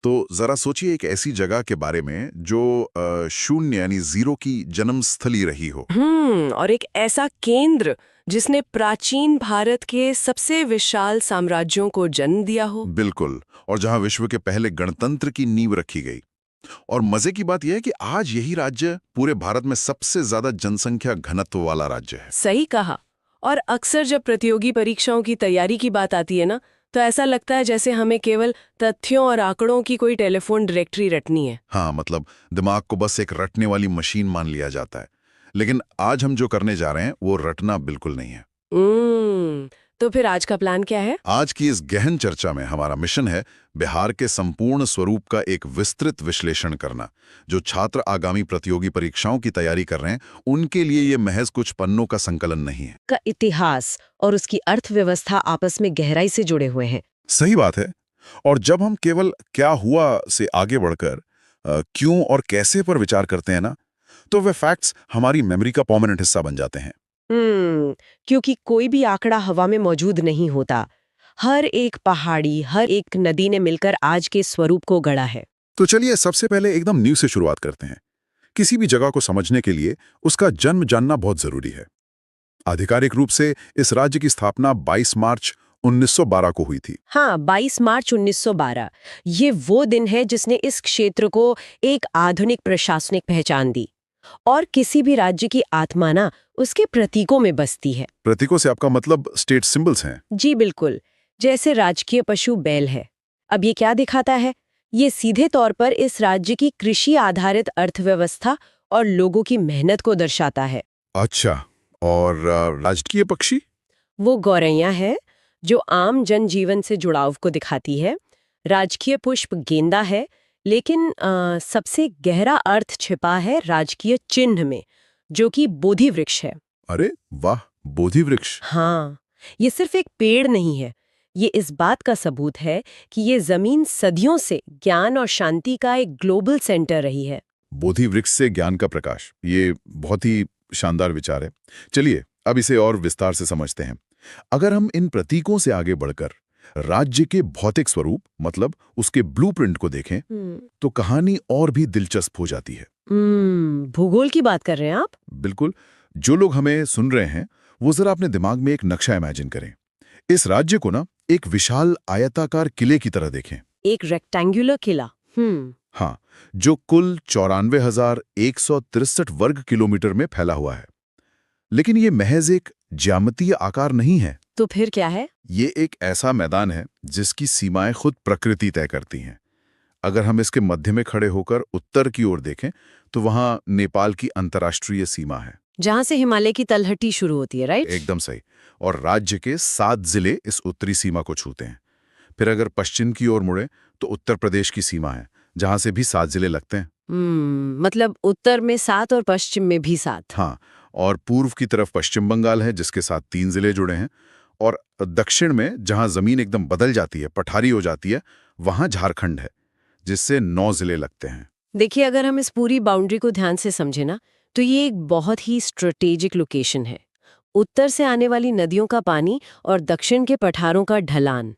तो जरा सोचिए एक ऐसी जगह के बारे में जो शून्य यानी जीरो की जन्म स्थली रही हो। और एक ऐसा केंद्र जिसने प्राचीन भारत के सबसे विशाल साम्राज्यों को जन्म दिया हो। बिल्कुल। और जहां विश्व के पहले गणतंत्र की नींव रखी गई। और मजे की बात यह है कि आज यही राज्य पूरे भारत में सबसे ज्यादा जनसंख्या घनत्व वाला राज्य है। सही कहा। और अक्सर जब प्रतियोगी परीक्षाओं की तैयारी की बात आती है ना, तो ऐसा लगता है जैसे हमें केवल तथ्यों और आंकड़ों की कोई टेलीफोन डायरेक्टरी रटनी है। हाँ, मतलब दिमाग को बस एक रटने वाली मशीन मान लिया जाता है। लेकिन आज हम जो करने जा रहे हैं वो रटना बिल्कुल नहीं है। तो फिर आज का प्लान क्या है? आज की इस गहन चर्चा में हमारा मिशन है बिहार के संपूर्ण स्वरूप का एक विस्तृत विश्लेषण करना। जो छात्र आगामी प्रतियोगी परीक्षाओं की तैयारी कर रहे हैं उनके लिए ये महज कुछ पन्नों का संकलन नहीं है। का इतिहास और उसकी अर्थव्यवस्था आपस में गहराई से जुड़े हुए हैं। सही बात है। और जब हम केवल क्या हुआ से आगे बढ़कर क्यों और कैसे पर विचार करते हैं ना, तो वे फैक्ट्स हमारी मेमोरी का परमानेंट हिस्सा बन जाते हैं। क्योंकि कोई भी आंकड़ा हवा में मौजूद नहीं होता। हर एक पहाड़ी, हर एक नदी ने मिलकर आज के स्वरूप को गढ़ा है। तो चलिए सबसे पहले एकदम न्यू से शुरुआत करते हैं। किसी भी जगह को समझने के लिए उसका जन्म जानना बहुत जरूरी है। आधिकारिक रूप से इस राज्य की स्थापना 22 मार्च 1912 को हुई थी। हाँ, 22 मार्च 1912। ये वो दिन है जिसने इस क्षेत्र को एक आधुनिक प्रशासनिक पहचान दी। और किसी भी राज्य की आत्मा ना उसके प्रतीकों में बसती है। प्रतीकों से आपका मतलब स्टेट सिंबल्स हैं? जी बिल्कुल। जैसे राजकीय पशु बैल है। अब ये क्या दिखाता है? ये सीधे तौर पर इस राज्य की कृषि आधारित अर्थव्यवस्था और लोगों की मेहनत को दर्शाता है। अच्छा। और राजकीय पक्षी? वो गौरैया है जो आम जनजीवन से जुड़ाव को दिखाती है। राजकीय पुष्प गेंदा है, लेकिन सबसे गहरा अर्थ छिपा है राजकीय चिन्ह में, जो कि बोधि वृक्ष है। अरे वाह, बोधि वृक्ष। हाँ, ये सिर्फ एक पेड़ नहीं है। ये इस बात का सबूत है कि ये जमीन सदियों से ज्ञान और शांति का एक ग्लोबल सेंटर रही है। बोधि वृक्ष से ज्ञान का प्रकाश, ये बहुत ही शानदार विचार है। चलिए अब इसे और विस्तार से समझते हैं। अगर हम इन प्रतीकों से आगे बढ़कर राज्य के भौतिक स्वरूप मतलब उसके ब्लूप्रिंट को देखें तो कहानी और भी दिलचस्प हो जाती है। भूगोल की बात कर रहे हैं आप? बिल्कुल। जो लोग हमें सुन रहे हैं वो जरा अपने दिमाग में एक नक्शा इमेजिन करें। इस राज्य को ना एक विशाल आयताकार किले की तरह देखें। एक रेक्टेंगुलर किला। हाँ, जो कुल 94,163 वर्ग किलोमीटर में फैला हुआ है। लेकिन ये महज एक ज्यामितीय आकार नहीं है। तो फिर क्या है? ये एक ऐसा मैदान है जिसकी सीमाएं खुद प्रकृति तय करती हैं। अगर हम इसके मध्य में खड़े होकर उत्तर की ओर देखें तो वहां नेपाल की अंतर्राष्ट्रीय सीमा है, जहां से हिमालय की तलहटी शुरू होती है, राइट? एकदम सही। और राज्य के 7 जिले इस उत्तरी सीमा को छूते हैं। फिर अगर पश्चिम की ओर मुड़े तो उत्तर प्रदेश की सीमा है, जहां से भी 7 जिले लगते हैं। मतलब उत्तर में 7 और पश्चिम में भी 7। हाँ, और पूर्व की तरफ पश्चिम बंगाल है जिसके साथ 3 जिले जुड़े हैं। और दक्षिण में जहां जमीन एकदम बदल जाती है, पठारी हो जाती है, वहां झारखंड है जिससे 9 जिले लगते हैं। देखिए, अगर हम इस पूरी बाउंड्री को ध्यान से समझे ना, तो ये एक बहुत ही स्ट्रेटेजिक लोकेशन है। उत्तर से आने वाली नदियों का पानी और दक्षिण के पठारों का ढलान,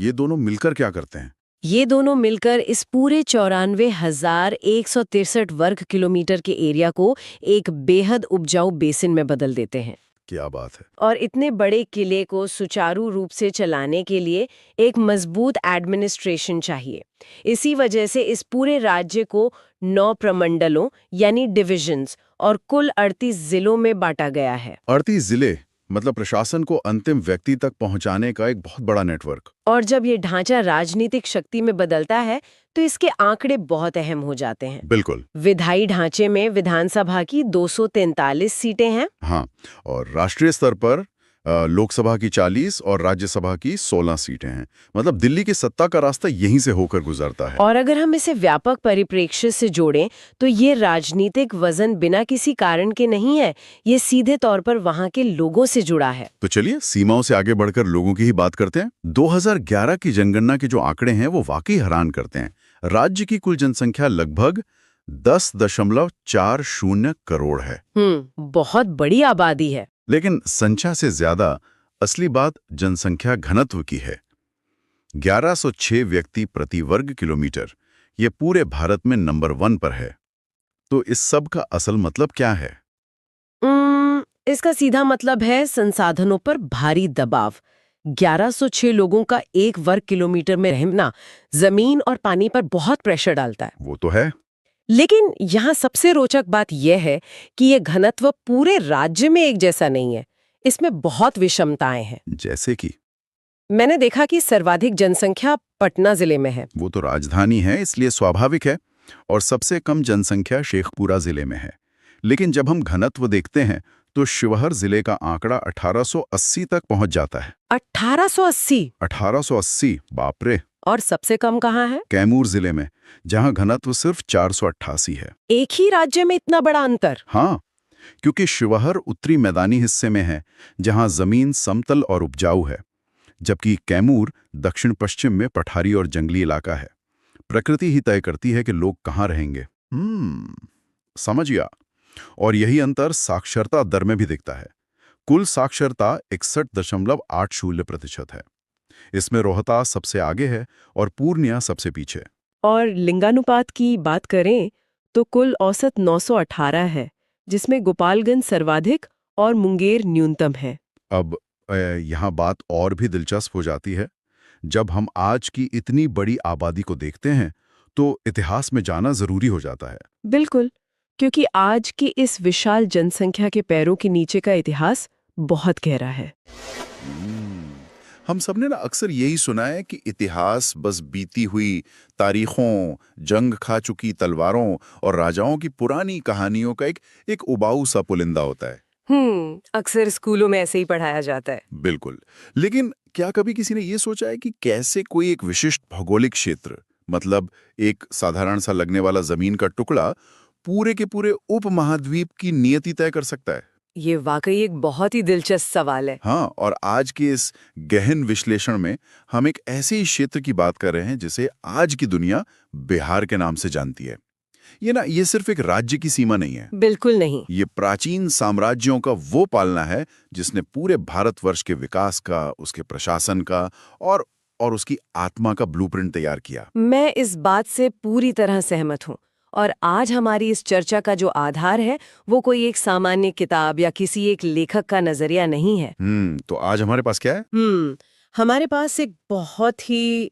ये दोनों मिलकर क्या करते हैं? ये दोनों मिलकर इस पूरे 94,163 वर्ग किलोमीटर के एरिया को एक बेहद उपजाऊ बेसिन में बदल देते हैं। क्या बात है। और इतने बड़े किले को सुचारू रूप से चलाने के लिए एक मजबूत एडमिनिस्ट्रेशन चाहिए। इसी वजह से इस पूरे राज्य को 9 प्रमंडलों यानी डिविजन्स और कुल 38 जिलों में बांटा गया है। 38 जिले मतलब प्रशासन को अंतिम व्यक्ति तक पहुंचाने का एक बहुत बड़ा नेटवर्क। और जब ये ढांचा राजनीतिक शक्ति में बदलता है तो इसके आंकड़े बहुत अहम हो जाते हैं। बिल्कुल। विधायी ढांचे में विधानसभा की 243 सीटें हैं। हाँ, और राष्ट्रीय स्तर पर लोकसभा की 40 और राज्यसभा की 16 सीटें हैं। मतलब दिल्ली की सत्ता का रास्ता यहीं से होकर गुजरता है। और अगर हम इसे व्यापक परिप्रेक्ष्य से जोड़ें तो ये राजनीतिक वजन बिना किसी कारण के नहीं है, ये सीधे तौर पर वहां के लोगों से जुड़ा है। तो चलिए सीमाओं से आगे बढ़कर लोगों की ही बात करते हैं। 2011 की जनगणना के जो आंकड़े हैं वो वाकई हैरान करते हैं। राज्य की कुल जनसंख्या लगभग 10.40 करोड़ है। बहुत बड़ी आबादी है। लेकिन संख्या से ज्यादा असली बात जनसंख्या घनत्व की है। 1106 व्यक्ति प्रति वर्ग किलोमीटर, ये पूरे भारत में नंबर 1 पर है। तो इस सब का असल मतलब क्या है? इसका सीधा मतलब है संसाधनों पर भारी दबाव। 1106 लोगों का 1 वर्ग किलोमीटर में रहना जमीन और पानी पर बहुत प्रेशर डालता है। वो तो है। लेकिन यहाँ सबसे रोचक बात यह है कि ये घनत्व पूरे राज्य में एक जैसा नहीं है। इसमें बहुत विषमताएं हैं। जैसे कि? मैंने देखा कि सर्वाधिक जनसंख्या पटना जिले में है। वो तो राजधानी है, इसलिए स्वाभाविक है। और सबसे कम जनसंख्या शेखपुरा जिले में है। लेकिन जब हम घनत्व देखते हैं तो शिवहर जिले का आंकड़ा 1880 तक पहुंच जाता है। 1880? 1880, बाप रे। और सबसे कम कहाँ है? कैमूर जिले में, जहां घनत्व सिर्फ 488 है। एक ही राज्य में इतना बड़ा अंतर? हाँ, क्योंकि शिवहर उत्तरी मैदानी हिस्से में है, जहां जमीन समतल और उपजाऊ है, जबकि कैमूर दक्षिण पश्चिम में पठारी और जंगली इलाका है। प्रकृति ही तय करती है कि लोग कहाँ रहेंगे। समझिए। और यही अंतर साक्षरता दर में भी दिखता है। कुल साक्षरता 61.80% है। इसमें रोहतास सबसे आगे है और पूर्णिया सबसे पीछे। और लिंगानुपात की बात करें तो कुल औसत 918 है, जिसमें गोपालगंज सर्वाधिक और मुंगेर न्यूनतम है। अब यहाँ बात और भी दिलचस्प हो जाती है। जब हम आज की इतनी बड़ी आबादी को देखते हैं तो इतिहास में जाना जरूरी हो जाता है। बिल्कुल, क्योंकि आज की इस विशाल जनसंख्या के पैरों के नीचे का इतिहास बहुत गहरा है। हम सबने ना अक्सर यही सुना है कि इतिहास बस बीती हुई तारीखों, जंग खा चुकी तलवारों और राजाओं की पुरानी कहानियों का एक उबाऊ सा पुलिंदा होता है। अक्सर स्कूलों में ऐसे ही पढ़ाया जाता है। बिल्कुल। लेकिन क्या कभी किसी ने ये सोचा है कि कैसे कोई एक विशिष्ट भौगोलिक क्षेत्र, मतलब एक साधारण सा लगने वाला जमीन का टुकड़ा, पूरे के पूरे उपमहाद्वीप की नियति तय कर सकता है? ये वाकई एक बहुत ही दिलचस्प सवाल है। हाँ, और आज के इस गहन विश्लेषण में हम एक ऐसे ही क्षेत्र की बात कर रहे हैं जिसे आज की दुनिया बिहार के नाम से जानती है। ये सिर्फ एक राज्य की सीमा नहीं है। बिल्कुल नहीं। ये प्राचीन साम्राज्यों का वो पालना है जिसने पूरे भारतवर्ष के विकास का, उसके प्रशासन का और उसकी आत्मा का ब्लूप्रिंट तैयार किया। मैं इस बात से पूरी तरह सहमत हूँ। और आज हमारी इस चर्चा का जो आधार है वो कोई एक सामान्य किताब या किसी एक लेखक का नजरिया नहीं है। तो आज हमारे पास क्या है? हमारे पास एक बहुत ही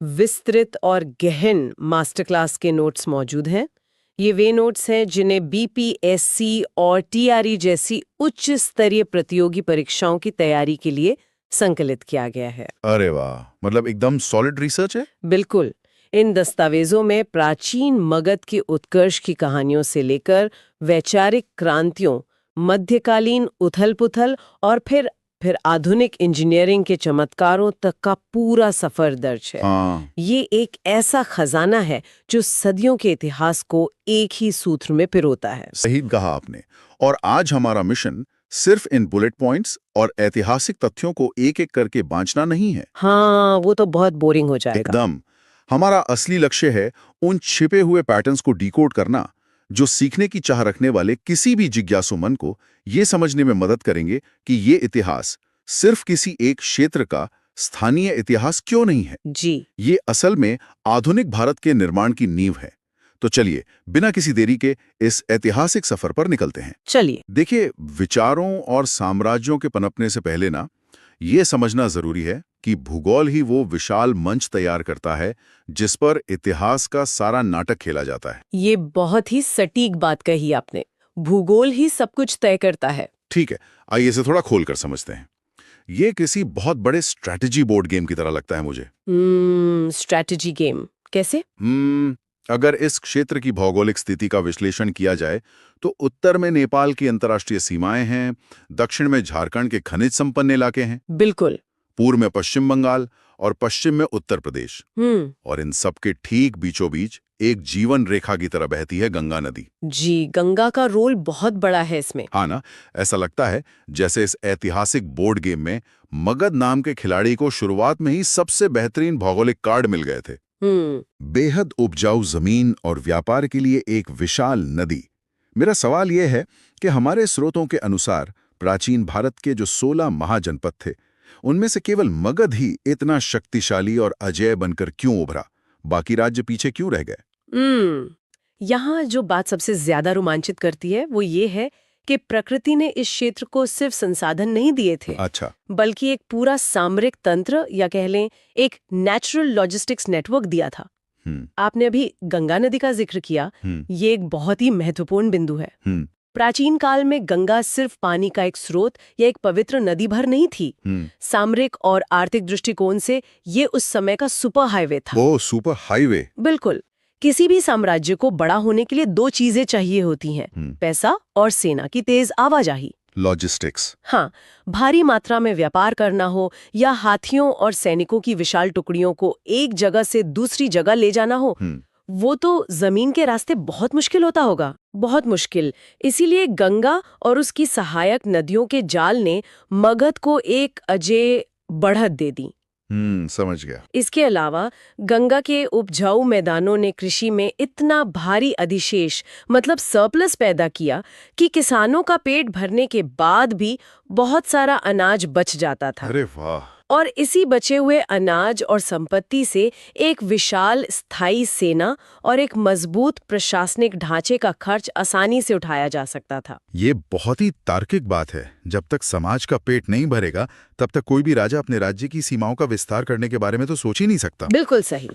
विस्तृत और गहन मास्टर क्लास के नोट्स मौजूद हैं। ये वे नोट्स हैं जिन्हें बीपीएससी और टीआरई जैसी उच्च स्तरीय प्रतियोगी परीक्षाओं की तैयारी के लिए संकलित किया गया है। अरे वाह, मतलब एकदम सॉलिड रिसर्च है। बिल्कुल। इन दस्तावेजों में प्राचीन मगध के उत्कर्ष की कहानियों से लेकर वैचारिक क्रांतियों, मध्यकालीन उथल-पुथल और फिर आधुनिक इंजीनियरिंग के चमत्कारों तक का पूरा सफर दर्ज है। ये एक ऐसा खजाना है जो सदियों के इतिहास को एक ही सूत्र में पिरोता है। सही कहा आपने। और आज हमारा मिशन सिर्फ इन बुलेट पॉइंट्स और ऐतिहासिक तथ्यों को एक-एक करके बांचना नहीं है। हाँ, वो तो बहुत बोरिंग हो जाएगा। एकदम। हमारा असली लक्ष्य है उन छिपे हुए पैटर्न्स को डिकोड करना, जो सीखने की चाह रखने वाले किसी भी जिज्ञासु मन को ये समझने में मदद करेंगे कि ये इतिहास सिर्फ किसी एक क्षेत्र का स्थानीय इतिहास क्यों नहीं है। जी। ये असल में आधुनिक भारत के निर्माण की नींव है। तो चलिए, बिना किसी देरी के इस ऐतिहासिक सफर पर निकलते हैं। चलिए। देखिए, विचारों और साम्राज्यों के पनपने से पहले ना ये समझना जरूरी है कि भूगोल ही वो विशाल मंच तैयार करता है जिस पर इतिहास का सारा नाटक खेला जाता है। ये बहुत ही सटीक बात कही आपने। भूगोल ही सब कुछ तय करता है। ठीक है, आइए इसे थोड़ा खोलकर समझते हैं। ये किसी बहुत बड़े स्ट्रैटेजी बोर्ड गेम की तरह लगता है मुझे। स्ट्रैटेजी गेम कैसे? अगर इस क्षेत्र की भौगोलिक स्थिति का विश्लेषण किया जाए तो उत्तर में नेपाल की अंतर्राष्ट्रीय सीमाएं हैं, दक्षिण में झारखंड के खनिज संपन्न इलाके हैं, बिल्कुल, पूर्व में पश्चिम बंगाल और पश्चिम में उत्तर प्रदेश, और इन सब के ठीक बीचों बीच एक जीवन रेखा की तरह बहती है गंगा नदी। जी, गंगा का रोल बहुत बड़ा है इसमें। हाँ ना, ऐसा लगता है जैसे इस ऐतिहासिक बोर्ड गेम में मगध नाम के खिलाड़ी को शुरुआत में ही सबसे बेहतरीन भौगोलिक कार्ड मिल गए थे। बेहद उपजाऊ जमीन और व्यापार के लिए एक विशाल नदी। मेरा सवाल यह है कि हमारे स्रोतों के अनुसार प्राचीन भारत के जो 16 महाजनपद थे, उनमें से केवल मगध ही इतना शक्तिशाली और अजेय बनकर क्यों उभरा? बाकी राज्य पीछे क्यों रह गए? यहाँ जो बात सबसे ज्यादा रोमांचित करती है वो ये है कि प्रकृति ने इस क्षेत्र को सिर्फ संसाधन नहीं दिए थे, अच्छा। बल्कि एक पूरा सामरिक तंत्र या कह लें एक नेचुरल लॉजिस्टिक्स नेटवर्क दिया था। आपने अभी गंगा नदी का जिक्र किया, ये एक बहुत ही महत्वपूर्ण बिंदु है। प्राचीन काल में गंगा सिर्फ पानी का एक स्रोत या एक पवित्र नदी भर नहीं थी। सामरिक और आर्थिक दृष्टिकोण से ये उस समय का सुपर हाईवे था। ओ, सुपर हाईवे। बिल्कुल। किसी भी साम्राज्य को बड़ा होने के लिए दो चीजें चाहिए होती हैं, पैसा और सेना की तेज आवाजाही, लॉजिस्टिक्स। हाँ, भारी मात्रा में व्यापार करना हो या हाथियों और सैनिकों की विशाल टुकड़ियों को एक जगह से दूसरी जगह ले जाना हो, वो तो जमीन के रास्ते बहुत मुश्किल होता होगा, बहुत मुश्किल। इसीलिए गंगा और उसकी सहायक नदियों के जाल ने मगध को एक अजेय बढ़त दे दी। समझ गया। इसके अलावा गंगा के उपजाऊ मैदानों ने कृषि में इतना भारी अधिशेष मतलब सरप्लस पैदा किया कि किसानों का पेट भरने के बाद भी बहुत सारा अनाज बच जाता था। अरे वाह। और इसी बचे हुए अनाज और संपत्ति से एक विशाल स्थायी सेना और एक मजबूत प्रशासनिक ढांचे का खर्च आसानी से उठाया जा सकता था। ये बहुत ही तार्किक बात है। जब तक समाज का पेट नहीं भरेगा तब तक कोई भी राजा अपने राज्य की सीमाओं का विस्तार करने के बारे में तो सोच ही नहीं सकता। बिल्कुल सही।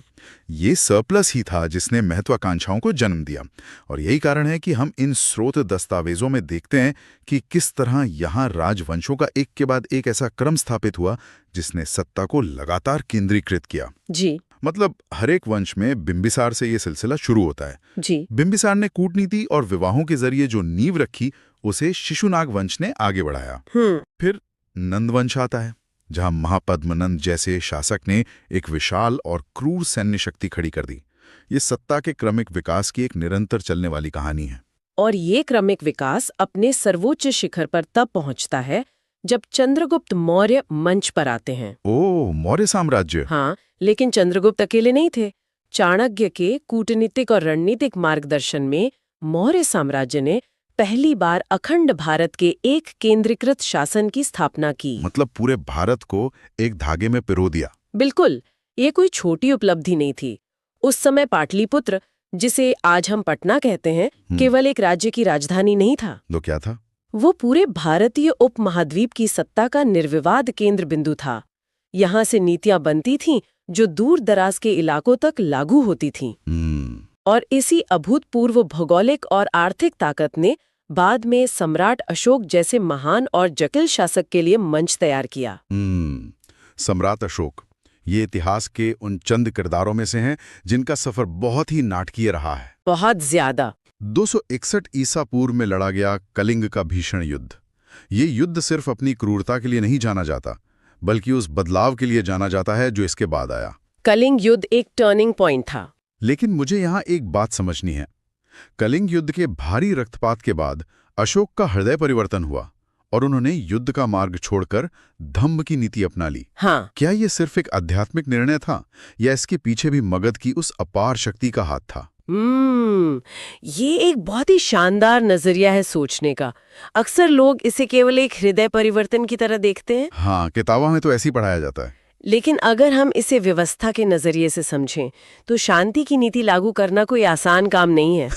ये सरप्लस ही था जिसने महत्वाकांक्षाओं को जन्म दिया, और यही कारण है कि हम इन स्रोत दस्तावेजों में देखते हैं कि किस तरह यहाँ राजवंशों का एक के बाद एक ऐसा क्रम स्थापित हुआ जिसने सत्ता को लगातार केंद्रीकृत किया। जी। मतलब हर एक वंश में बिंबिसार से ये सिलसिला शुरू होता है। जी। बिंबिसार ने कूटनीति और विवाहों के जरिए जो नींव रखी उसे शिशुनाग वंश ने आगे बढ़ाया। फिर नंद वंश आता है, जहां महापद्मनंद जैसे शासक ने एक विशाल और क्रूर सैन्य शक्ति खड़ी कर दी। ये सत्ता के क्रमिक विकास की एक निरंतर चलने वाली कहानी है। और ये क्रमिक विकास अपने सर्वोच्च शिखर पर तब पहुंचता है जब चंद्रगुप्त मौर्य मंच पर आते हैं। ओह, मौर्य साम्राज्य। हाँ, लेकिन चंद्रगुप्त अकेले नहीं थे। चाणक्य के कूटनीतिक और रणनीतिक मार्गदर्शन में मौर्य साम्राज्य ने पहली बार अखंड भारत के एक केंद्रीकृत शासन की स्थापना की। मतलब पूरे भारत को एक धागे में पिरो दिया। बिल्कुल, ये कोई छोटी उपलब्धि नहीं थी। उस समय पाटलिपुत्र, जिसे आज हम पटना कहते हैं, केवल एक राज्य की राजधानी नहीं था। तो क्या था? वो पूरे भारतीय उपमहाद्वीप की सत्ता का निर्विवाद केंद्र बिंदु था। यहाँ से नीतियां बनती थीं जो दूर दराज के इलाकों तक लागू होती थीं। और इसी अभूतपूर्व भौगोलिक और आर्थिक ताकत ने बाद में सम्राट अशोक जैसे महान और जटिल शासक के लिए मंच तैयार किया। सम्राट अशोक, ये इतिहास के उन चंद किरदारों में से हैं जिनका सफर बहुत ही नाटकीय रहा है। बहुत ज्यादा। 261 ईसा पूर्व में लड़ा गया कलिंग का भीषण युद्ध। ये युद्ध सिर्फ अपनी क्रूरता के लिए नहीं जाना जाता, बल्कि उस बदलाव के लिए जाना जाता है जो इसके बाद आया। कलिंग युद्ध एक टर्निंग पॉइंट था। लेकिन मुझे यहाँ एक बात समझनी है। कलिंग युद्ध के भारी रक्तपात के बाद अशोक का हृदय परिवर्तन हुआ और उन्होंने युद्ध का मार्ग छोड़कर धम्म की नीति अपना ली। हाँ। क्या ये सिर्फ एक आध्यात्मिक निर्णय था या इसके पीछे भी मगध की उस अपार शक्ति का हाथ था? ये एक बहुत ही शानदार नजरिया है सोचने का। अक्सर लोग इसे केवल एक हृदय परिवर्तन की तरह देखते हैं। हाँ, किताबों में तो ऐसे ही पढ़ाया जाता है। लेकिन अगर हम इसे व्यवस्था के नजरिए से समझें तो शांति की नीति लागू करना कोई आसान काम नहीं है।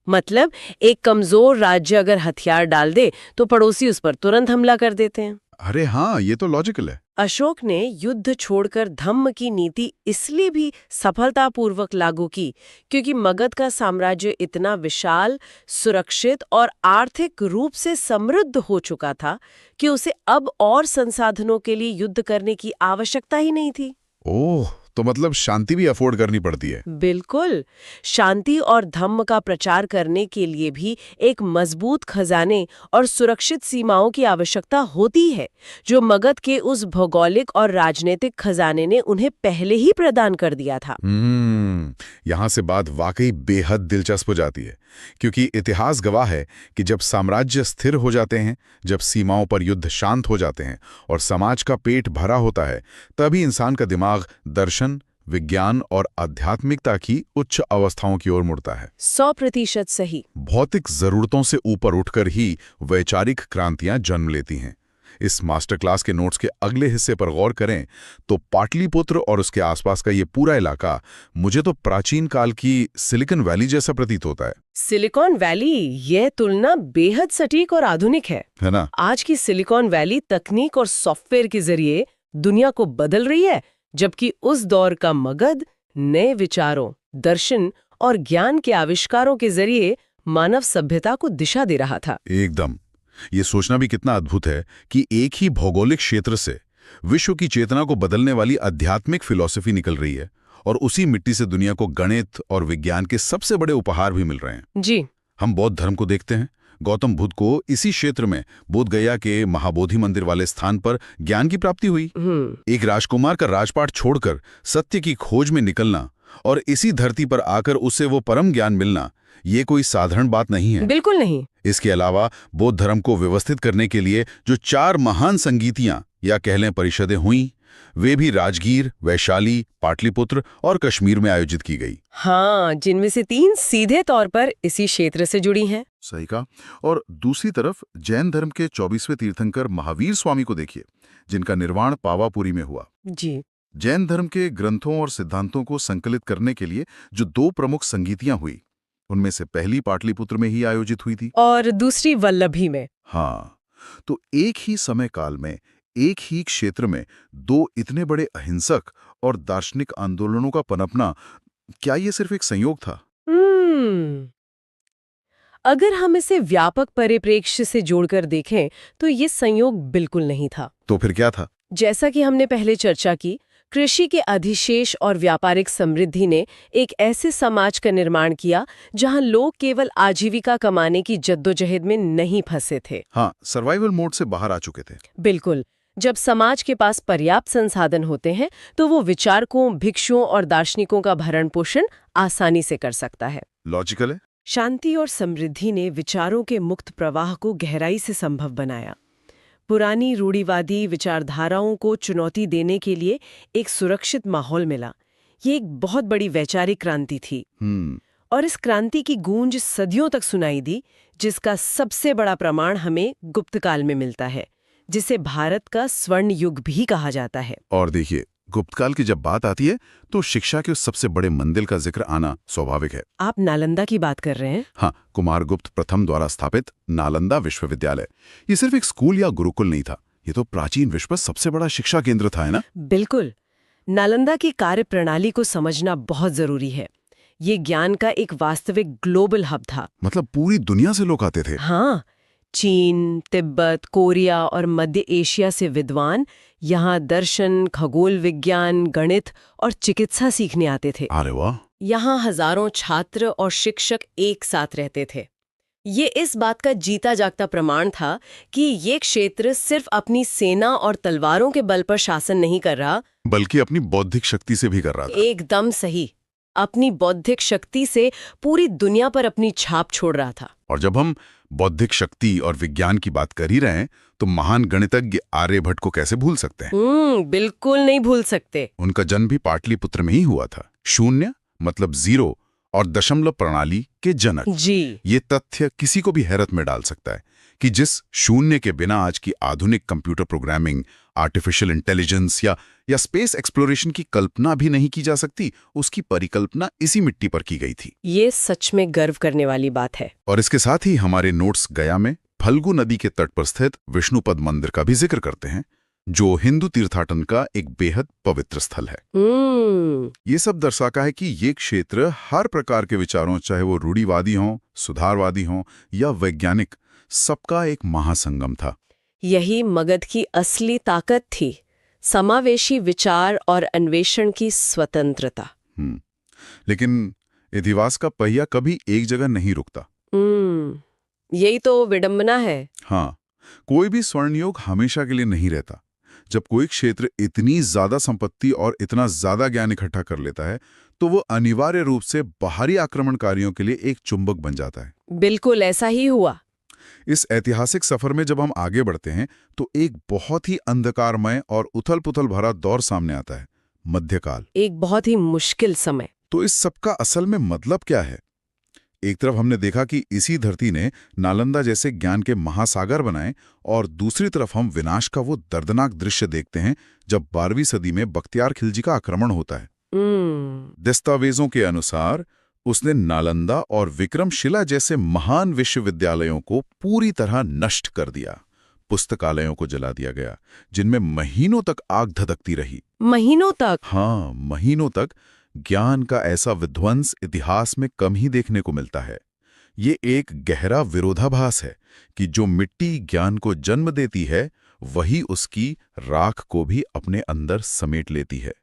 मतलब एक कमजोर राज्य अगर हथियार डाल दे तो पड़ोसी उस पर तुरंत हमला कर देते हैं। अरे हाँ, ये तो लॉजिकल है। अशोक ने युद्ध छोड़कर धम्म की नीति इसलिए भी सफलतापूर्वक लागू की क्योंकि मगध का साम्राज्य इतना विशाल, सुरक्षित और आर्थिक रूप से समृद्ध हो चुका था कि उसे अब और संसाधनों के लिए युद्ध करने की आवश्यकता ही नहीं थी। ओह, तो मतलब शांति भी अफोर्ड करनी पड़ती है। बिल्कुल। शांति और धम्म का प्रचार करने के लिए भी एक मजबूत खजाने और सुरक्षित सीमाओं की आवश्यकता होती है, जो मगध के उस भौगोलिक और राजनीतिक खजाने ने उन्हें पहले ही प्रदान कर दिया था। यहाँ से बात वाकई बेहद दिलचस्प हो जाती है, क्योंकि इतिहास गवाह है कि जब साम्राज्य स्थिर हो जाते हैं, जब सीमाओं पर युद्ध शांत हो जाते हैं और समाज का पेट भरा होता है, तभी इंसान का दिमाग दर्शन, विज्ञान और आध्यात्मिकता की उच्च अवस्थाओं की ओर मुड़ता है। 100% सही। भौतिक जरूरतों से ऊपर उठकर ही वैचारिक क्रांतियां जन्म लेती हैं। इस मास्टर क्लास के नोट्स के अगले हिस्से पर गौर करें तो पाटलिपुत्र और उसके आसपास का ये पूरा इलाका मुझे तो प्राचीन काल की सिलिकॉन वैली जैसा प्रतीत होता है। सिलिकॉन वैली, यह तुलना बेहद सटीक और आधुनिक है ना? आज की सिलिकॉन वैली तकनीक और सॉफ्टवेयर के जरिए दुनिया को बदल रही है, जबकि उस दौर का मगध नए विचारों, दर्शन और ज्ञान के आविष्कारों के जरिए मानव सभ्यता को दिशा दे रहा था। एकदम। ये सोचना भी कितना अद्भुत है कि एक ही भौगोलिक क्षेत्र से विश्व की चेतना को बदलने वाली आध्यात्मिक फिलॉसफी निकल रही है और उसी मिट्टी से दुनिया को गणित और विज्ञान के सबसे बड़े उपहार भी मिल रहे हैं। जी। हम बौद्ध धर्म को देखते हैं। गौतम बुद्ध को इसी क्षेत्र में बोध गया के महाबोधि मंदिर वाले स्थान पर ज्ञान की प्राप्ति हुई। एक राजकुमार का राजपाट छोड़कर सत्य की खोज में निकलना और इसी धरती पर आकर उसे वो परम ज्ञान मिलना, ये कोई साधारण बात नहीं है। बिल्कुल नहीं। इसके अलावा बौद्ध धर्म को व्यवस्थित करने के लिए जो 4 महान संगीतियां या कह लें परिषदें हुईं, वे भी राजगीर, वैशाली, पाटलिपुत्र और कश्मीर में आयोजित की गई। हाँ, जिनमें से 3 सीधे तौर पर इसी क्षेत्र से जुड़ी हैं। सही कहा। और दूसरी तरफ जैन धर्म के 24वें तीर्थंकर महावीर स्वामी को देखिए, जिनका निर्वाण पावापुरी में हुआ। जी। जैन धर्म के ग्रंथों और सिद्धांतों को संकलित करने के लिए जो 2 प्रमुख संगीतियां हुई, उनमें से पहली पाटलिपुत्र में ही आयोजित हुई थी और दूसरी वल्लभी में। हाँ, तो एक ही समय काल में एक ही क्षेत्र में 2 इतने बड़े अहिंसक और दार्शनिक आंदोलनों का पनपना, क्या ये सिर्फ एक संयोग था? अगर हम इसे व्यापक परिप्रेक्ष्य से जोड़कर देखें तो ये संयोग बिल्कुल नहीं था। तो फिर क्या था? जैसा कि हमने पहले चर्चा की, कृषि के अधिशेष और व्यापारिक समृद्धि ने एक ऐसे समाज का निर्माण किया जहां लोग केवल आजीविका कमाने की जद्दोजहद में नहीं फंसे थे। हाँ, सर्वाइवल मोड से बाहर आ चुके थे। बिल्कुल। जब समाज के पास पर्याप्त संसाधन होते हैं तो वो विचारकों, भिक्षुओं और दार्शनिकों का भरण पोषण आसानी से कर सकता है। लॉजिकल है। शांति और समृद्धि ने विचारों के मुक्त प्रवाह को गहराई से संभव बनाया। पुरानी रूढ़िवादी विचारधाराओं को चुनौती देने के लिए एक सुरक्षित माहौल मिला। ये एक बहुत बड़ी वैचारिक क्रांति थी। और इस क्रांति की गूंज सदियों तक सुनाई दी, जिसका सबसे बड़ा प्रमाण हमें गुप्त काल में मिलता है, जिसे भारत का स्वर्ण युग भी कहा जाता है। और देखिए, गुप्त काल की जब बात आती है तो शिक्षा के उस सबसे बड़े मंदिर का जिक्र आना स्वाभाविक है। आप नालंदा की बात कर रहे हैं? हाँ, कुमारगुप्त प्रथम द्वारा स्थापित नालंदा विश्वविद्यालय। ये सिर्फ एक स्कूल या गुरुकुल नहीं था, ये तो प्राचीन विश्व का सबसे बड़ा शिक्षा केंद्र था, है ना? बिल्कुल। नालंदा की कार्यप्रणाली को समझना बहुत जरूरी है। ये ज्ञान का एक वास्तविक ग्लोबल हब था। मतलब पूरी दुनिया से लोग आते थे। हाँ, चीन, तिब्बत, कोरिया और मध्य एशिया से विद्वान यहाँ दर्शन, खगोल विज्ञान, गणित और चिकित्सा सीखने आते थे। अरे वाह! यहाँ हजारों छात्र और शिक्षक एक साथ रहते थे। ये इस बात का जीता जागता प्रमाण था कि ये क्षेत्र सिर्फ अपनी सेना और तलवारों के बल पर शासन नहीं कर रहा, बल्कि अपनी बौद्धिक शक्ति से भी कर रहा था। एकदम सही। अपनी बौद्धिक शक्ति से पूरी दुनिया पर अपनी छाप छोड़ रहा था। और जब हम बौद्धिक शक्ति और विज्ञान की बात कर ही रहे हैं तो महान गणितज्ञ आर्यभट्ट को कैसे भूल सकते हैं? बिल्कुल नहीं भूल सकते। उनका जन्म भी पाटलिपुत्र में ही हुआ था। शून्य मतलब 0 और दशमलव प्रणाली के जनक। जी। ये तथ्य किसी को भी हैरत में डाल सकता है कि जिस शून्य के बिना आज की आधुनिक कंप्यूटर प्रोग्रामिंग, आर्टिफिशियल इंटेलिजेंस या स्पेस एक्सप्लोरेशन की कल्पना भी नहीं की जा सकती, उसकी परिकल्पना इसी मिट्टी पर की गई थी। ये सच में गर्व करने वाली बात है। और इसके साथ ही हमारे नोट्स गया में फल्गु नदी के तट पर स्थित विष्णुपद मंदिर का भी जिक्र करते हैं, जो हिंदू तीर्थाटन का एक बेहद पवित्र स्थल है। ये सब दर्शाता है कि ये क्षेत्र हर प्रकार के विचारों, चाहे वो रूढ़िवादी हों, सुधारवादी हों या वैज्ञानिक, सबका एक महासंगम था। यही मगध की असली ताकत थी, समावेशी विचार और अन्वेषण की स्वतंत्रता। लेकिन इतिहास का पहिया कभी एक जगह नहीं रुकता। यही तो विडंबना है। हाँ, कोई भी स्वर्णयुग हमेशा के लिए नहीं रहता। जब कोई क्षेत्र इतनी ज्यादा संपत्ति और इतना ज्यादा ज्ञान इकट्ठा कर लेता है तो वो अनिवार्य रूप से बाहरी आक्रमणकारियों के लिए एक चुंबक बन जाता है। बिल्कुल ऐसा ही हुआ। इस ऐतिहासिक सफर में जब हम आगे बढ़ते हैं तो एक बहुत ही अंधकारमय और उथल-पुथल भरा दौर सामने आता है, मध्यकाल। एक बहुत ही मुश्किल समय। तो इस सब का असल में मतलब क्या है? एक तरफ हमने देखा कि इसी धरती ने नालंदा जैसे ज्ञान के महासागर बनाए और दूसरी तरफ हम विनाश का वो दर्दनाक दृश्य देखते हैं जब 12वीं सदी में बख्तियार खिलजी का आक्रमण होता है। दस्तावेजों के अनुसार उसने नालंदा और विक्रमशिला जैसे महान विश्वविद्यालयों को पूरी तरह नष्ट कर दिया। पुस्तकालयों को जला दिया गया जिनमें महीनों तक आग धधकती रही। महीनों तक? हाँ, महीनों तक। ज्ञान का ऐसा विध्वंस इतिहास में कम ही देखने को मिलता है। ये एक गहरा विरोधाभास है कि जो मिट्टी ज्ञान को जन्म देती है वही उसकी राख को भी अपने अंदर समेट लेती है।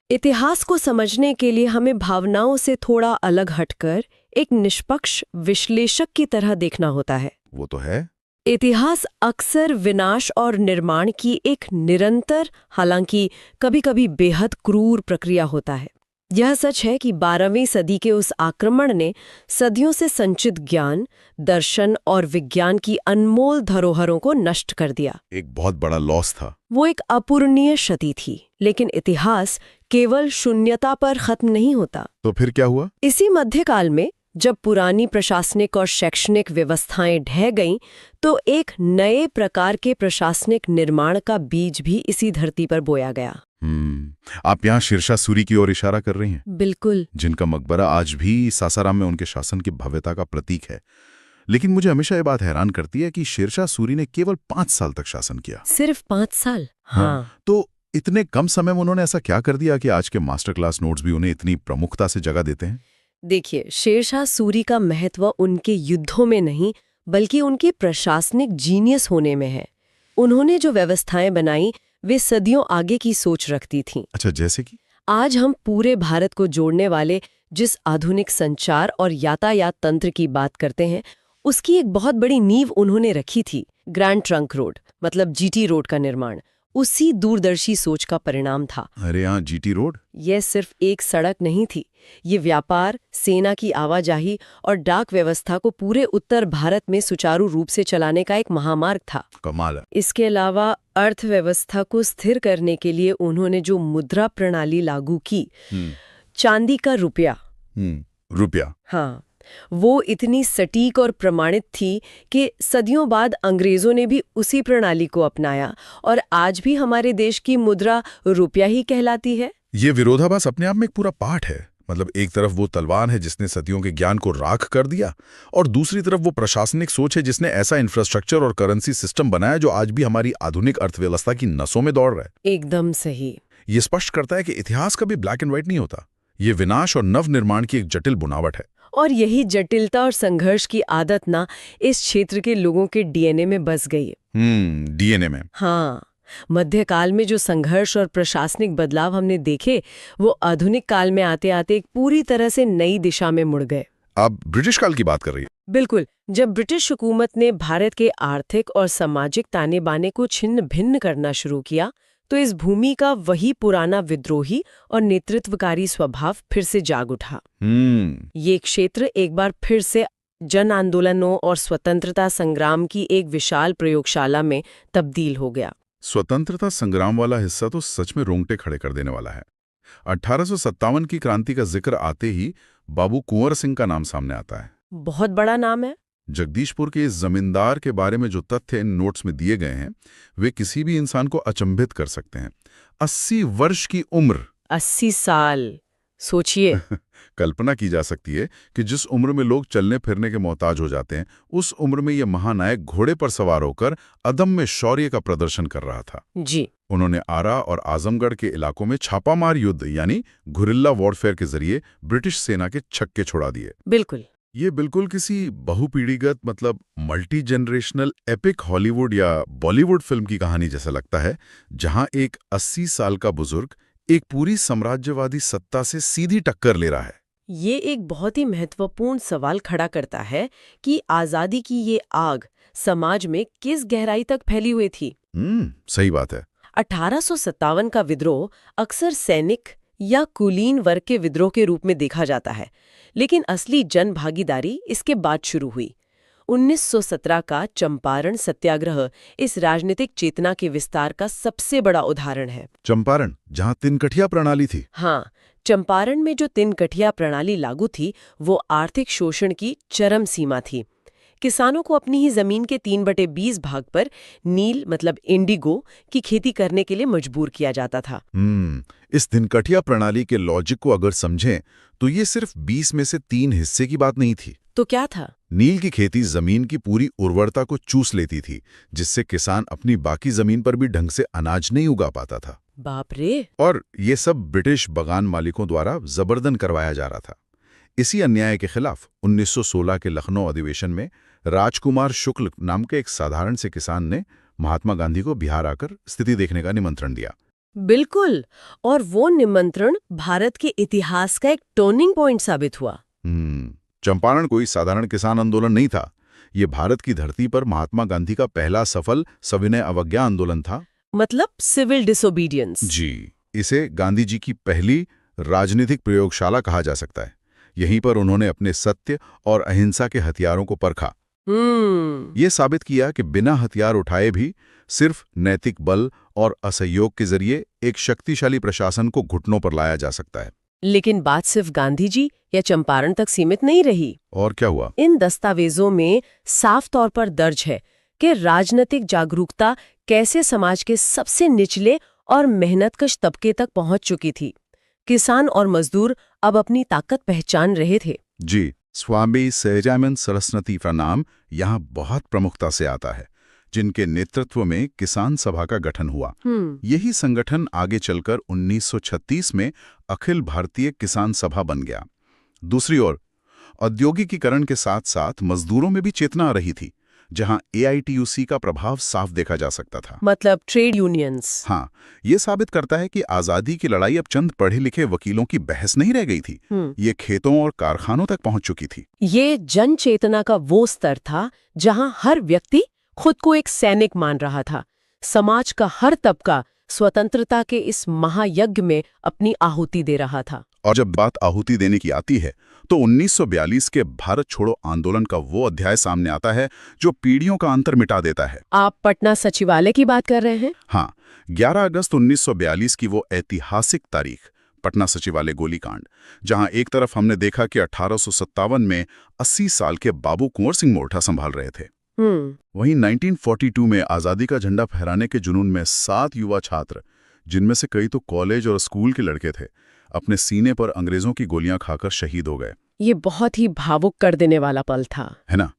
इतिहास को समझने के लिए हमें भावनाओं से थोड़ा अलग हटकर एक निष्पक्ष विश्लेषक की तरह देखना होता है। वो तो है। इतिहास अक्सर विनाश और निर्माण की एक निरंतर, हालांकि कभी-कभी बेहद क्रूर प्रक्रिया होता है। यह सच है कि 12वीं सदी के उस आक्रमण ने सदियों से संचित ज्ञान, दर्शन और विज्ञान की अनमोल धरोहरों को नष्ट कर दिया। एक बहुत बड़ा लॉस था। वो एक अपूरणीय क्षति थी। लेकिन इतिहास केवल शून्यता पर खत्म नहीं होता। तो फिर क्या हुआ? इसी मध्यकाल में जब पुरानी प्रशासनिक और शैक्षणिक व्यवस्थाएं ढह गईं, तो एक नए प्रकार के प्रशासनिक निर्माण का बीज भी इसी धरती पर बोया गया। आप यहाँ शेरशाह सूरी की ओर इशारा कर रही हैं? बिल्कुल। जिनका मकबरा आज भी सासाराम में उनके शासन की भव्यता का प्रतीक है। लेकिन मुझे हमेशा ये बात हैरान करती है कि शेरशाह सूरी ने केवल 5 साल तक शासन किया। सिर्फ 5 साल? हाँ। तो इतने कम समय में उन्होंने ऐसा क्या कर दिया कि आज के मास्टर क्लास नोट्स भी उन्हें इतनी प्रमुखता से जगह देते हैं? देखिए, शेरशाह सूरी का महत्व उनके युद्धों में नहीं, बल्कि उनके प्रशासनिक जीनियस होने में है। उन्होंने जो व्यवस्थाएं बनाई वे सदियों आगे की सोच रखती थीं। अच्छा, जैसे कि? आज हम पूरे भारत को जोड़ने वाले जिस आधुनिक संचार और यातायात तंत्र की बात करते हैं, उसकी एक बहुत बड़ी नींव उन्होंने रखी थी। ग्रैंड ट्रंक रोड, मतलब जीटी रोड का निर्माण उसी दूरदर्शी सोच का परिणाम था। अरे यहाँ जीटी रोड? यह सिर्फ एक सड़क नहीं थी, ये व्यापार, सेना की आवाजाही और डाक व्यवस्था को पूरे उत्तर भारत में सुचारू रूप से चलाने का एक महामार्ग था। कमाल है। इसके अलावा अर्थव्यवस्था को स्थिर करने के लिए उन्होंने जो मुद्रा प्रणाली लागू की, चांदी का रुपया। रुपया? हाँ, वो इतनी सटीक और प्रमाणित थी कि सदियों बाद अंग्रेजों ने भी उसी प्रणाली को अपनाया और आज भी हमारे देश की मुद्रा रुपया ही कहलाती है। ये विरोधाभास अपने आप में एक पूरा पाठ है। मतलब एक तरफ वो तलवार है जिसने सदियों के ज्ञान को राख कर दिया और दूसरी तरफ वो प्रशासनिक सोच है जिसने ऐसा इंफ्रास्ट्रक्चर और करेंसी सिस्टम बनाया जो आज भी हमारी आधुनिक अर्थव्यवस्था की नसों में दौड़ रहा है। एकदम सही। ये स्पष्ट करता है कि इतिहास कभी ब्लैक एंड व्हाइट नहीं होता। ये विनाश और नव निर्माण की एक जटिल बुनावट है। और यही जटिलता और संघर्ष की आदत ना इस क्षेत्र के लोगों के डीएनए में बस गई है। डीएनए में? हाँ, मध्यकाल में जो संघर्ष और प्रशासनिक बदलाव हमने देखे, वो आधुनिक काल में आते आते एक पूरी तरह से नई दिशा में मुड़ गए। आप ब्रिटिश काल की बात कर रही हैं? बिल्कुल। जब ब्रिटिश हुकूमत ने भारत के आर्थिक और सामाजिक ताने बाने को छिन्न भिन्न करना शुरू किया, तो इस भूमि का वही पुराना विद्रोही और नेतृत्वकारी स्वभाव फिर से जाग उठा। ये क्षेत्र एक बार फिर से जन आंदोलनों और स्वतंत्रता संग्राम की एक विशाल प्रयोगशाला में तब्दील हो गया। स्वतंत्रता संग्राम वाला हिस्सा तो सच में रोंगटे खड़े कर देने वाला है। 1857 की क्रांति का जिक्र आते ही बाबू कुंवर सिंह का नाम सामने आता है। बहुत बड़ा नाम है। जगदीशपुर के इस जमींदार के बारे में जो तथ्य इन नोट्स में दिए गए हैं वे किसी भी इंसान को अचंभित कर सकते हैं। 80 वर्ष की उम्र। 80 साल, सोचिए। कल्पना की जा सकती है कि जिस उम्र में लोग चलने फिरने के मोहताज हो जाते हैं, उस उम्र में यह महानायक घोड़े पर सवार होकर अदम्य शौर्य का प्रदर्शन कर रहा था। जी। उन्होंने आरा और आजमगढ़ के इलाकों में छापामार युद्ध यानी गुरिल्ला वॉरफेयर के जरिए ब्रिटिश सेना के छक्के छुड़ा दिए। बिल्कुल। ये बिल्कुल किसी बहुपीढ़ीगत मतलब मल्टी जनरेशनल एपिक हॉलीवुड या बॉलीवुड फिल्म की कहानी जैसा लगता है, जहां एक 80 साल का बुजुर्ग एक पूरी साम्राज्यवादी सत्ता से सीधी टक्कर ले रहा है। ये एक बहुत ही महत्वपूर्ण सवाल खड़ा करता है कि आजादी की ये आग समाज में किस गहराई तक फैली हुई थी। सही बात है। 1857 का विद्रोह अक्सर सैनिक या कुलीन वर्ग के विद्रोह के रूप में देखा जाता है, लेकिन असली जन भागीदारी इसके बाद शुरू हुई। 1917 का चंपारण सत्याग्रह इस राजनीतिक चेतना के विस्तार का सबसे बड़ा उदाहरण है। चंपारण, जहां तिनकठिया प्रणाली थी। हाँ, चंपारण में जो 3 कठिया प्रणाली लागू थी वो आर्थिक शोषण की चरम सीमा थी। किसानों को अपनी ही जमीन के 3/20 भाग पर नील मतलब इंडिगो की खेती करने के लिए मजबूर किया जाता था। इस दिनकटिया प्रणाली के लॉजिक को अगर समझें तो ये सिर्फ 20 में से 3 हिस्से की बात नहीं थी। तो क्या था? नील की खेती जमीन की पूरी उर्वरता को चूस लेती थी, जिससे किसान अपनी बाकी जमीन पर भी ढंग से अनाज नहीं उगा पाता था। बाप रे! और ये सब ब्रिटिश बगान मालिकों द्वारा जबरदन करवाया जा रहा था। इसी अन्याय के खिलाफ 1916 के लखनऊ अधिवेशन में राजकुमार शुक्ल नाम के एक साधारण से किसान ने महात्मा गांधी को बिहार आकर स्थिति देखने का निमंत्रण दिया। बिल्कुल, और वो निमंत्रण भारत के इतिहास का एक टर्निंग पॉइंट साबित हुआ। चंपारण कोई साधारण किसान आंदोलन नहीं था। ये भारत की धरती पर महात्मा गांधी का पहला सफल सविनय अवज्ञा आंदोलन था। मतलब सिविल डिसोबीडियंस। जी, इसे गांधी जी की पहली राजनीतिक प्रयोगशाला कहा जा सकता है। यहीं पर उन्होंने अपने सत्य और अहिंसा के हथियारों को परखा। ये साबित किया कि बिना हथियार उठाए भी सिर्फ नैतिक बल और असहयोग के जरिए एक शक्तिशाली प्रशासन को घुटनों पर लाया जा सकता है। लेकिन बात सिर्फ गांधी जी या चंपारण तक सीमित नहीं रही। और क्या हुआ? इन दस्तावेजों में साफ तौर पर दर्ज है कि राजनीतिक जागरूकता कैसे समाज के सबसे निचले और मेहनतकश तबके तक पहुंच चुकी थी। किसान और मजदूर अब अपनी ताकत पहचान रहे थे। जी, स्वामी सहजानंद सरस्वती का नाम यहाँ बहुत प्रमुखता से आता है, जिनके नेतृत्व में किसान सभा का गठन हुआ। यही संगठन आगे चलकर 1936 में अखिल भारतीय किसान सभा बन गया। दूसरी ओर औद्योगिकीकरण के साथ साथ मजदूरों में भी चेतना आ रही थी, जहां AITUC का प्रभाव साफ देखा जा सकता था। मतलब ट्रेड यूनियंस। हाँ, ये साबित करता है कि आजादी की लड़ाई अब चंद पढ़े लिखे वकीलों की बहस नहीं रह गई थी। ये खेतों और कारखानों तक पहुंच चुकी थी। ये जन चेतना का वो स्तर था जहां हर व्यक्ति खुद को एक सैनिक मान रहा था। समाज का हर तबका स्वतंत्रता के इस महायज्ञ में अपनी आहुति दे रहा था। और जब बात आहुति देने की आती है तो 1942 के भारत छोड़ो आंदोलन का वो अध्याय सामने आता है जो पीढ़ियों का अंतर मिटा देता है। आप पटना सचिवालय की बात कर रहे हैं? हाँ, 11 अगस्त 1942 की वो ऐतिहासिक तारीख, पटना सचिवालय गोलीकांड, जहां एक तरफ हमने देखा कि 1857 में 80 साल के बाबू कुंवर सिंह मोर्ठा संभाल रहे थे। वहीं 1942 में आजादी का झंडा फहराने के जुनून में 7 युवा छात्र, जिनमें से कई तो कॉलेज और स्कूल के लड़के थे, अपने सीने पर अंग्रेजों की गोलियां खाकर शहीद हो गए। ये बहुत ही भावुक कर देने वाला पल था, है ना?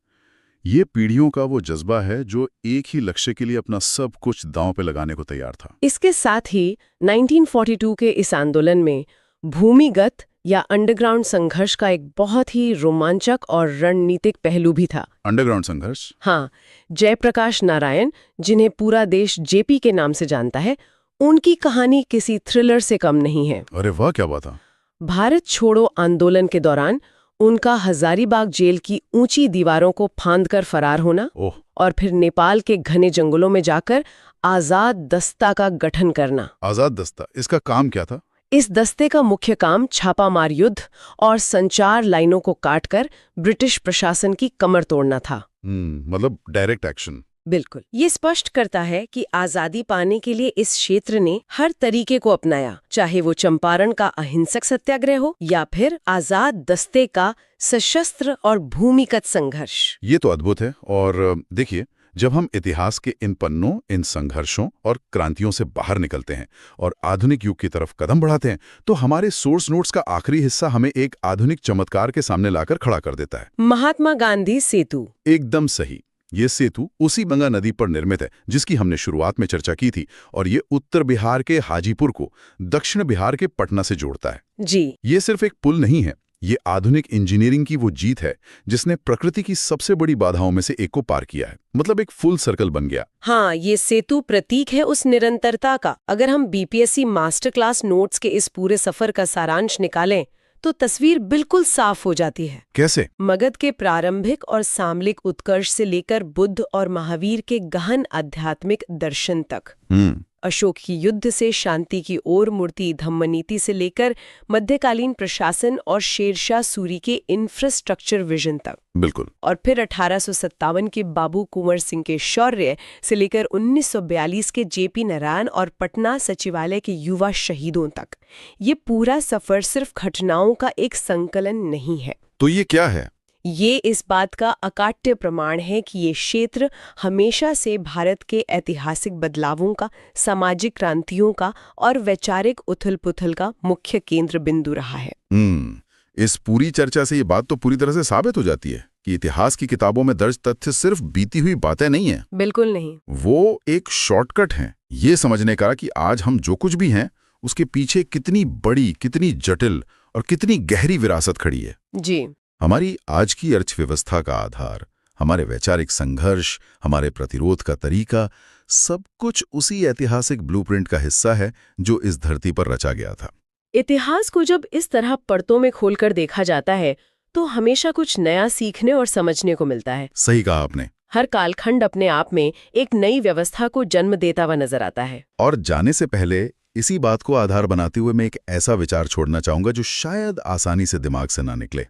ये पीढ़ियों का वो जज्बा है जो एक ही लक्ष्य के लिए अपना सब कुछ दांव पे लगाने को तैयार था। इसके साथ ही 1942 के इस आंदोलन में भूमिगत या अंडरग्राउंड संघर्ष का एक बहुत ही रोमांचक और रणनीतिक पहलू भी था। अंडरग्राउंड संघर्ष? हाँ, जयप्रकाश नारायण, जिन्हें पूरा देश जेपी के नाम से जानता है, उनकी कहानी किसी थ्रिलर से कम नहीं है। अरे वाह, क्या बात है! भारत छोड़ो आंदोलन के दौरान उनका हजारीबाग जेल की ऊंची दीवारों को फांदकर फरार होना और फिर नेपाल के घने जंगलों में जाकर आजाद दस्ता का गठन करना। आजाद दस्ता, इसका काम क्या था? इस दस्ते का मुख्य काम छापामार युद्ध और संचार लाइनों को काटकर ब्रिटिश प्रशासन की कमर तोड़ना था। मतलब डायरेक्ट एक्शन। बिल्कुल। ये स्पष्ट करता है कि आजादी पाने के लिए इस क्षेत्र ने हर तरीके को अपनाया, चाहे वो चंपारण का अहिंसक सत्याग्रह हो या फिर आजाद दस्ते का सशस्त्र और भूमिगत संघर्ष। ये तो अद्भुत है। और देखिए, जब हम इतिहास के इन पन्नों, इन संघर्षों और क्रांतियों से बाहर निकलते हैं और आधुनिक युग की तरफ कदम बढ़ाते हैं, तो हमारे सोर्स नोट्स का आखिरी हिस्सा हमें एक आधुनिक चमत्कार के सामने लाकर खड़ा कर देता है। महात्मा गांधी सेतु। एकदम सही। ये सेतु उसी गंगा नदी पर निर्मित है जिसकी हमने शुरुआत में चर्चा की थी, और ये उत्तर बिहार के हाजीपुर को दक्षिण बिहार के पटना से जोड़ता है। जी। ये सिर्फ एक पुल नहीं है, ये आधुनिक इंजीनियरिंग की वो जीत है जिसने प्रकृति की सबसे बड़ी बाधाओं में से एक को पार किया है। मतलब एक फुल सर्कल बन गया। हाँ, ये सेतु प्रतीक है उस निरंतरता का। अगर हम BPSC मास्टर क्लास नोट्स के इस पूरे सफर का सारांश निकालें तो तस्वीर बिल्कुल साफ हो जाती है। कैसे? मगध के प्रारंभिक और सामलिक उत्कर्ष से लेकर बुद्ध और महावीर के गहन आध्यात्मिक दर्शन तक। अशोक की युद्ध से शांति की ओर मुड़ती धम्मनीति से लेकर मध्यकालीन प्रशासन और शेरशाह सूरी के इंफ्रास्ट्रक्चर विजन तक। बिल्कुल। और फिर 1857 के बाबू कुंवर सिंह के शौर्य से लेकर 1942 के जेपी नारायण और पटना सचिवालय के युवा शहीदों तक। ये पूरा सफर सिर्फ घटनाओं का एक संकलन नहीं है। तो ये क्या है? ये इस बात का अकाट्य प्रमाण है कि ये क्षेत्र हमेशा से भारत के ऐतिहासिक बदलावों का, सामाजिक क्रांतियों का और वैचारिक उथल-पुथल का मुख्य केंद्र बिंदु रहा है। इस पूरी चर्चा से ये बात तो पूरी तरह से साबित हो जाती है कि इतिहास की किताबों में दर्ज तथ्य सिर्फ बीती हुई बातें नहीं हैं। बिल्कुल नहीं। वो एक शॉर्टकट है ये समझने का कि आज हम जो कुछ भी हैं उसके पीछे कितनी बड़ी, कितनी जटिल और कितनी गहरी विरासत खड़ी है। जी। हमारी आज की अर्थव्यवस्था का आधार, हमारे वैचारिक संघर्ष, हमारे प्रतिरोध का तरीका, सब कुछ उसी ऐतिहासिक ब्लूप्रिंट का हिस्सा है जो इस धरती पर रचा गया था। इतिहास को जब इस तरह परतों में खोलकर देखा जाता है तो हमेशा कुछ नया सीखने और समझने को मिलता है। सही कहा आपने। हर कालखंड अपने आप में एक नई व्यवस्था को जन्म देता हुआ नजर आता है। और जाने से पहले इसी बात को आधार बनाते हुए मैं एक ऐसा विचार छोड़ना चाहूंगा जो शायद आसानी से दिमाग से ना निकले।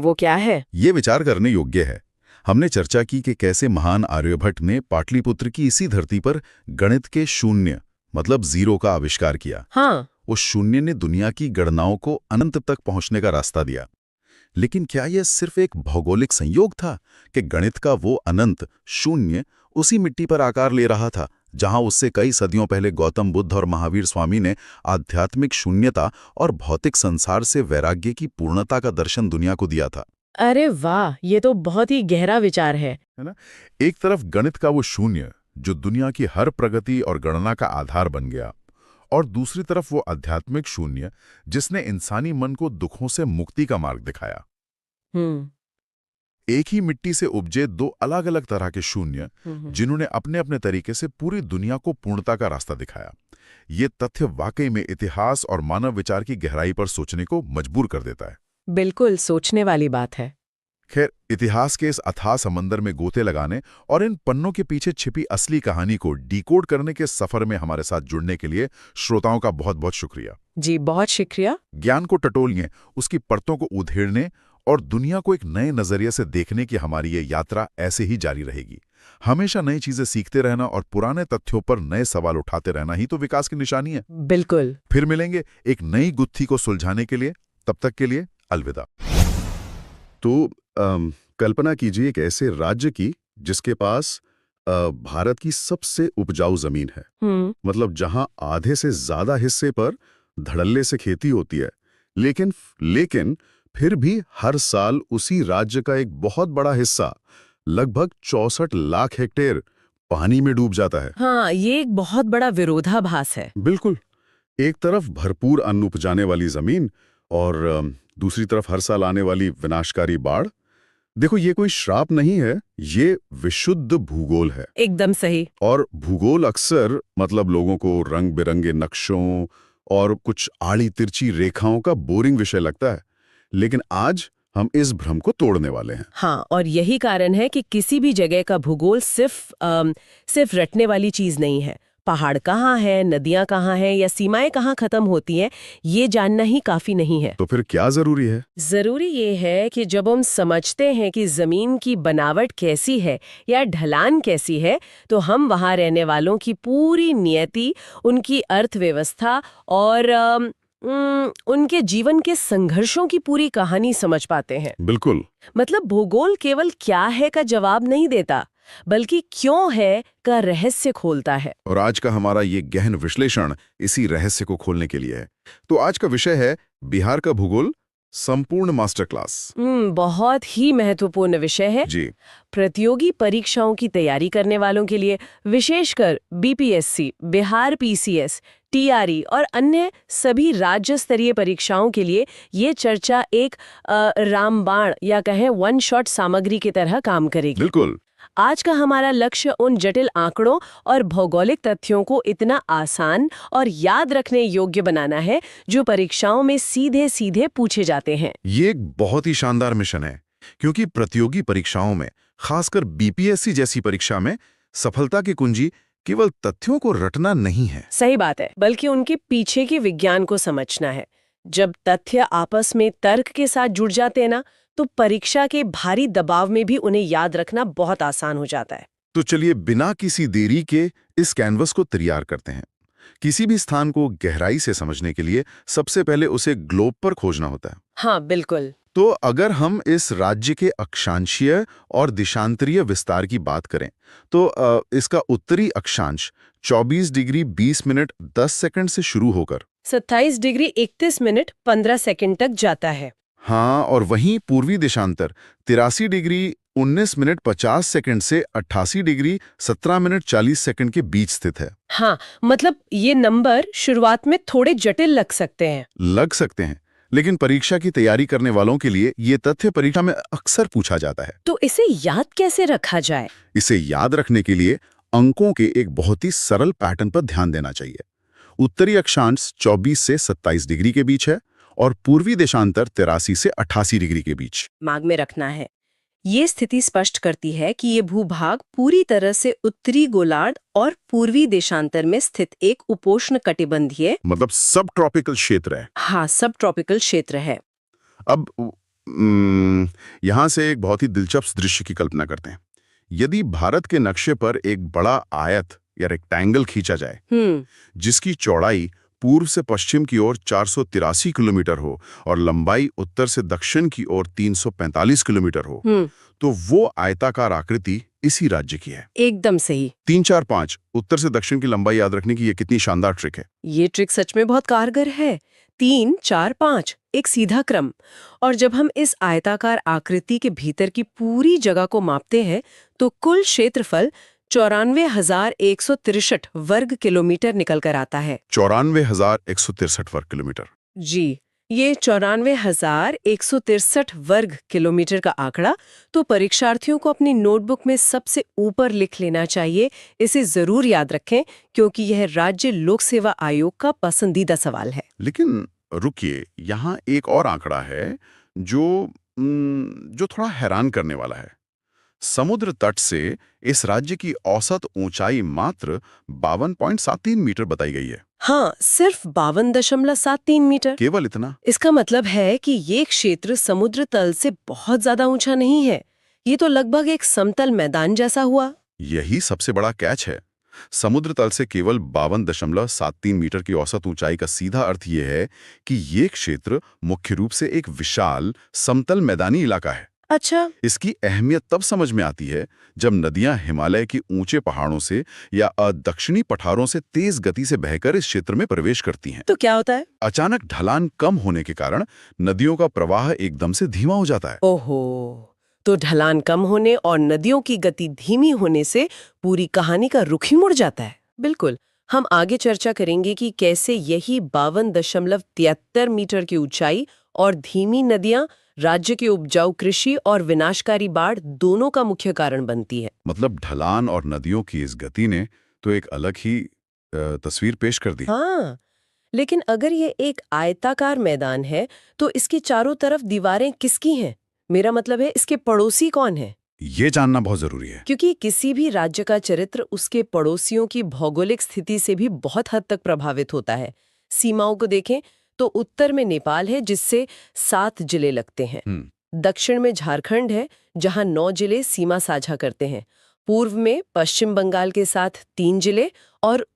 वो क्या है? ये विचार करने योग्य है। हमने चर्चा की कि कैसे महान आर्यभट्ट ने पाटलिपुत्र की इसी धरती पर गणित के शून्य मतलब जीरो का आविष्कार किया। हाँ। उस शून्य ने दुनिया की गणनाओं को अनंत तक पहुंचने का रास्ता दिया। लेकिन क्या यह सिर्फ एक भौगोलिक संयोग था कि गणित का वो अनंत शून्य उसी मिट्टी पर आकार ले रहा था जहां उससे कई सदियों पहले गौतम बुद्ध और महावीर स्वामी ने आध्यात्मिक शून्यता और भौतिक संसार से वैराग्य की पूर्णता का दर्शन दुनिया को दिया था? अरे वाह, ये तो बहुत ही गहरा विचार है ना? एक तरफ गणित का वो शून्य जो दुनिया की हर प्रगति और गणना का आधार बन गया, और दूसरी तरफ वो आध्यात्मिक शून्य जिसने इंसानी मन को दुखों से मुक्ति का मार्ग दिखाया। एक ही मिट्टी से उपजे दो अलग अलग तरह के शून्य जिन्होंने अपने अपने तरीके से पूरी दुनिया को पूर्णता का रास्ता दिखाया। ये तथ्य वाकई में इतिहास और मानव विचार की गहराई पर सोचने को मजबूर कर देता है। बिल्कुल सोचने वाली बात है। खैर, इतिहास के इस अथाह समंदर में गोते लगाने और इन पन्नों के पीछे छिपी असली कहानी को डिकोड करने के सफर में हमारे साथ जुड़ने के लिए श्रोताओं का बहुत बहुत शुक्रिया। जी, बहुत शुक्रिया। ज्ञान को टटोलने, उसकी परतों को उधेड़ने और दुनिया को एक नए नजरिए से देखने की हमारी ये यात्रा ऐसे ही जारी रहेगी। हमेशा नई चीजें सीखते रहना और पुराने तथ्यों पर नए सवाल उठाते रहना ही तो विकास की निशानी है। बिल्कुल। फिर मिलेंगे एक नई गुत्थी को सुलझाने के लिए। तब तक के लिए अलविदा। तो कल्पना कीजिए एक ऐसे राज्य की जिसके पास भारत की सबसे उपजाऊ जमीन है। मतलब जहां आधे से ज्यादा हिस्से पर धड़ल्ले से खेती होती है, लेकिन फिर भी हर साल उसी राज्य का एक बहुत बड़ा हिस्सा, लगभग 64 लाख हेक्टेयर, पानी में डूब जाता है। हाँ, ये एक बहुत बड़ा विरोधाभास है। बिल्कुल। एक तरफ भरपूर अन्न उपजाने वाली जमीन और दूसरी तरफ हर साल आने वाली विनाशकारी बाढ़। देखो, ये कोई श्राप नहीं है, ये विशुद्ध भूगोल है। एकदम सही। और भूगोल अक्सर मतलब लोगों को रंग बिरंगे नक्शों और कुछ आड़ी तिरछी रेखाओं का बोरिंग विषय लगता है, लेकिन आज हम इस भ्रम को तोड़ने वाले हैं। हाँ, और यही कारण है कि किसी भी जगह का भूगोल सिर्फ रटने वाली चीज नहीं है। पहाड़ कहाँ है, नदियां कहाँ हैं या सीमाएं कहाँ खत्म होती हैं, ये जानना ही काफी नहीं है। तो फिर क्या जरूरी है? जरूरी ये है कि जब हम समझते हैं कि जमीन की बनावट कैसी है या ढलान कैसी है, तो हम वहां रहने वालों की पूरी नियति, उनकी अर्थव्यवस्था और उनके जीवन के संघर्षों की पूरी कहानी समझ पाते हैं। बिल्कुल। मतलब भूगोल केवल क्या है का जवाब नहीं देता, बल्कि क्यों है का रहस्य खोलता है। और आज का हमारा ये गहन विश्लेषण इसी रहस्य को खोलने के लिए है। तो आज का विषय है बिहार का भूगोल, संपूर्ण मास्टर क्लास। बहुत ही महत्वपूर्ण विषय है जी। प्रतियोगी परीक्षाओं की तैयारी करने वालों के लिए, विशेषकर बीपीएससी, बिहार पीसीएस, टीआरई और अन्य सभी राज्य स्तरीय परीक्षाओं के लिए ये चर्चा एक रामबाण या कहें वन शॉट सामग्री की तरह काम करेगी। बिल्कुल। आज का हमारा लक्ष्य उन जटिल आंकड़ों और भौगोलिक तथ्यों को इतना आसान और याद रखने योग्य बनाना है जो परीक्षाओं में सीधे सीधे पूछे जाते हैं। ये एक बहुत ही शानदार मिशन है, क्योंकि प्रतियोगी परीक्षाओं में, खासकर बीपीएससी जैसी परीक्षा में, सफलता की कुंजी केवल तथ्यों को रटना नहीं है। सही बात है, बल्कि उनके पीछे के विज्ञान को समझना है। जब तथ्य आपस में तर्क के साथ जुड़ जाते हैं ना, तो परीक्षा के भारी दबाव में भी उन्हें याद रखना बहुत आसान हो जाता है। तो चलिए बिना किसी देरी के इस कैनवस को तैयार करते हैं। किसी भी स्थान को गहराई से समझने के लिए सबसे पहले उसे ग्लोब पर खोजना होता है। हाँ बिल्कुल। तो अगर हम इस राज्य के अक्षांशीय और दिशांतरीय विस्तार की बात करें तो इसका उत्तरी अक्षांश 24 डिग्री 20 मिनट 10 सेकंड से शुरू होकर 27 डिग्री 31 मिनट 15 सेकंड तक जाता है। हाँ, और वहीं पूर्वी देशांतर 83 डिग्री 19 मिनट 50 सेकंड से 88 डिग्री 17 मिनट 40 सेकंड के बीच स्थित है। हाँ, मतलब ये नंबर शुरुआत में थोड़े जटिल लग सकते हैं, लेकिन परीक्षा की तैयारी करने वालों के लिए ये तथ्य परीक्षा में अक्सर पूछा जाता है। तो इसे याद कैसे रखा जाए? इसे याद रखने के लिए अंकों के एक बहुत ही सरल पैटर्न पर ध्यान देना चाहिए। उत्तरी अक्षांश 24 से 27 डिग्री के बीच है और पूर्वी देशांतर 83 से 88 डिग्री के बीच। दिमाग में रखना है। ये स्थिति स्पष्ट करती है कि ये भूभाग पूरी तरह से उत्तरी गोलार्ध और पूर्वी देशांतर में स्थित एक उपोष्ण कटिबंधीय, मतलब सब ट्रॉपिकल क्षेत्र है। हाँ, सब ट्रॉपिकल क्षेत्र है। अब यहां से एक बहुत ही दिलचस्प दृश्य की कल्पना करते हैं। यदि भारत के नक्शे पर एक बड़ा आयत या रेक्टेंगल खींचा जाए जिसकी चौड़ाई पूर्व से पश्चिम की ओर 483 किलोमीटर हो और लंबाई उत्तर से दक्षिण की ओर 345 किलोमीटर हो, तो वो आयताकार आकृति इसी राज्य की है। एकदम सही। 3, 4, 5 उत्तर से दक्षिण की लंबाई याद रखने की ये कितनी शानदार ट्रिक है। ये ट्रिक सच में बहुत कारगर है। 3, 4, 5 एक सीधा क्रम। और जब हम इस आयताकार आकृति के भीतर की पूरी जगह को मापते हैं तो कुल क्षेत्रफल 94,163 वर्ग किलोमीटर निकल कर आता है। 94,163 वर्ग किलोमीटर। जी, ये 94,163 वर्ग किलोमीटर का आंकड़ा तो परीक्षार्थियों को अपनी नोटबुक में सबसे ऊपर लिख लेना चाहिए। इसे जरूर याद रखें क्योंकि यह राज्य लोक सेवा आयोग का पसंदीदा सवाल है। लेकिन रुकिए, यहाँ एक और आंकड़ा है जो थोड़ा हैरान करने वाला है। समुद्र तट से इस राज्य की औसत ऊंचाई मात्र 52.73 मीटर बताई गई है। हाँ, सिर्फ 52.73 मीटर। केवल इतना? इसका मतलब है कि ये क्षेत्र समुद्र तल से बहुत ज्यादा ऊंचा नहीं है। ये तो लगभग एक समतल मैदान जैसा हुआ। यही सबसे बड़ा कैच है। समुद्र तल से केवल 52.73 मीटर की औसत ऊंचाई का सीधा अर्थ यह है कि ये क्षेत्र मुख्य रूप से एक विशाल समतल मैदानी इलाका है। अच्छा। इसकी अहमियत तब समझ में आती है जब नदियां हिमालय के ऊंचे पहाड़ों से या दक्षिणी पठारों से तेज गति से बहकर इस क्षेत्र में प्रवेश करती हैं। तो क्या होता है? अचानक ढलान कम होने के कारण नदियों का प्रवाह एकदम से धीमा हो जाता है। ओहो, तो ढलान कम होने और नदियों की गति धीमी होने से पूरी कहानी का रुख ही मुड़ जाता है। बिल्कुल, हम आगे चर्चा करेंगे कि कैसे यही 52.73 मीटर की ऊंचाई और धीमी नदियां राज्य के उपजाऊ कृषि और विनाशकारी बाढ़ दोनों का मुख्य कारण बनती है। मतलब ढलान और नदियों की इस गति ने तो एक अलग ही तस्वीर पेश कर दी। हाँ, लेकिन अगर ये एक आयताकार मैदान है तो इसके चारों तरफ दीवारें किसकी हैं? मेरा मतलब है इसके पड़ोसी कौन है? ये जानना बहुत जरूरी है, क्योंकि किसी भी राज्य का चरित्र उसके पड़ोसियों की भौगोलिक स्थिति से भी बहुत हद तक प्रभावित होता है। सीमाओं को देखें तो उत्तर में नेपाल है जिससे 7 जिले लगते हैं। दक्षिण में झारखंड है जहां 9 जिले सीमा साझा करते हैं। पूर्व में पश्चिम बंगाल के साथ 3 जिले और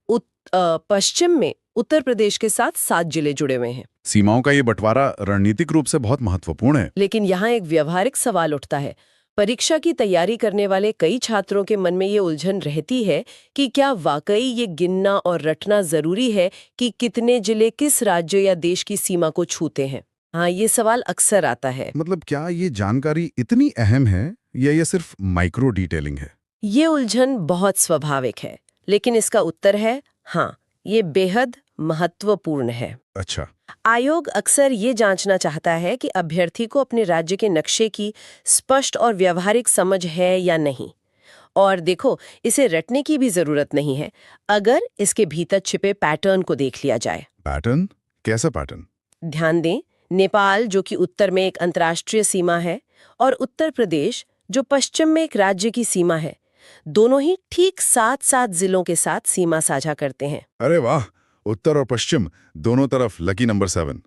पश्चिम में उत्तर प्रदेश के साथ 7 जिले जुड़े हुए हैं। सीमाओं का ये बंटवारा रणनीतिक रूप से बहुत महत्वपूर्ण है। लेकिन यहाँ एक व्यवहारिक सवाल उठता है। परीक्षा की तैयारी करने वाले कई छात्रों के मन में ये उलझन रहती है कि क्या वाकई ये गिनना और रटना जरूरी है कि कितने जिले किस राज्य या देश की सीमा को छूते हैं। हाँ, ये सवाल अक्सर आता है। मतलब क्या ये जानकारी इतनी अहम है या ये सिर्फ माइक्रो डिटेलिंग है? ये उलझन बहुत स्वाभाविक है, लेकिन इसका उत्तर है हाँ, ये बेहद महत्वपूर्ण है। अच्छा। आयोग अक्सर ये जांचना चाहता है कि अभ्यर्थी को अपने राज्य के नक्शे की स्पष्ट और व्यावहारिक समझ है या नहीं। और देखो, इसे रटने की भी जरूरत नहीं है अगर इसके भीतर छिपे पैटर्न को देख लिया जाए। पैटर्न? कैसा पैटर्न? ध्यान दें, नेपाल जो कि उत्तर में एक अंतर्राष्ट्रीय सीमा है और उत्तर प्रदेश जो पश्चिम में एक राज्य की सीमा है, दोनों ही ठीक 7-7 जिलों के साथ सीमा साझा करते हैं। अरे वाह, उत्तर और पश्चिम दोनों तरफ लकी नंबर 7।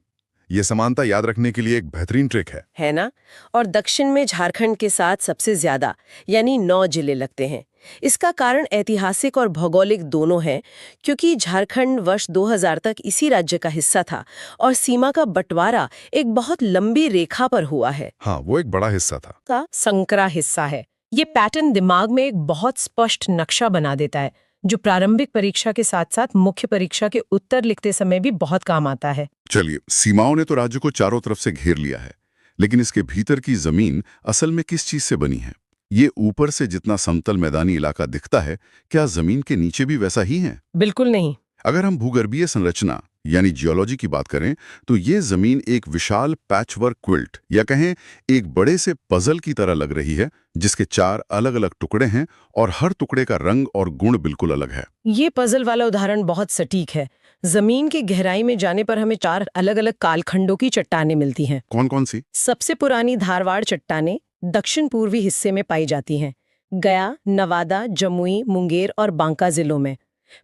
ये समानता याद रखने के लिए एक बेहतरीन ट्रिक है ना? और दक्षिण में झारखंड के साथ सबसे ज्यादा यानी 9 जिले लगते हैं। इसका कारण ऐतिहासिक और भौगोलिक दोनों है, क्योंकि झारखंड वर्ष 2000 तक इसी राज्य का हिस्सा था और सीमा का बंटवारा एक बहुत लंबी रेखा पर हुआ है। हाँ, वो एक बड़ा हिस्सा था। का संकरा हिस्सा है। ये पैटर्न दिमाग में एक बहुत स्पष्ट नक्शा बना देता है, जो प्रारंभिक परीक्षा के साथ साथ मुख्य परीक्षा के उत्तर लिखते समय भी बहुत काम आता है। चलिए, सीमाओं ने तो राज्य को चारों तरफ से घेर लिया है, लेकिन इसके भीतर की जमीन असल में किस चीज से बनी है? ये ऊपर से जितना समतल मैदानी इलाका दिखता है, क्या जमीन के नीचे भी वैसा ही है? बिल्कुल नहीं। अगर हम भूगर्भीय संरचना यानी जियोलॉजी की बात करें, तो ये जमीन एक विशाल पैचवर्क क्विल्ट या कहें एक बड़े से पजल की तरह लग रही है, जिसके 4 अलग-अलग टुकड़े हैं और हर टुकड़े का रंग और गुण बिल्कुल अलग है। ये पजल वाला उदाहरण बहुत सटीक है। जमीन की गहराई में जाने पर हमें 4 अलग-अलग कालखंडों की चट्टानें मिलती हैं। कौन-कौन सी? सबसे पुरानी धारवाड़ चट्टानें दक्षिण पूर्वी हिस्से में पाई जाती हैं, गया, नवादा, जमुई, मुंगेर और बांका जिलों में।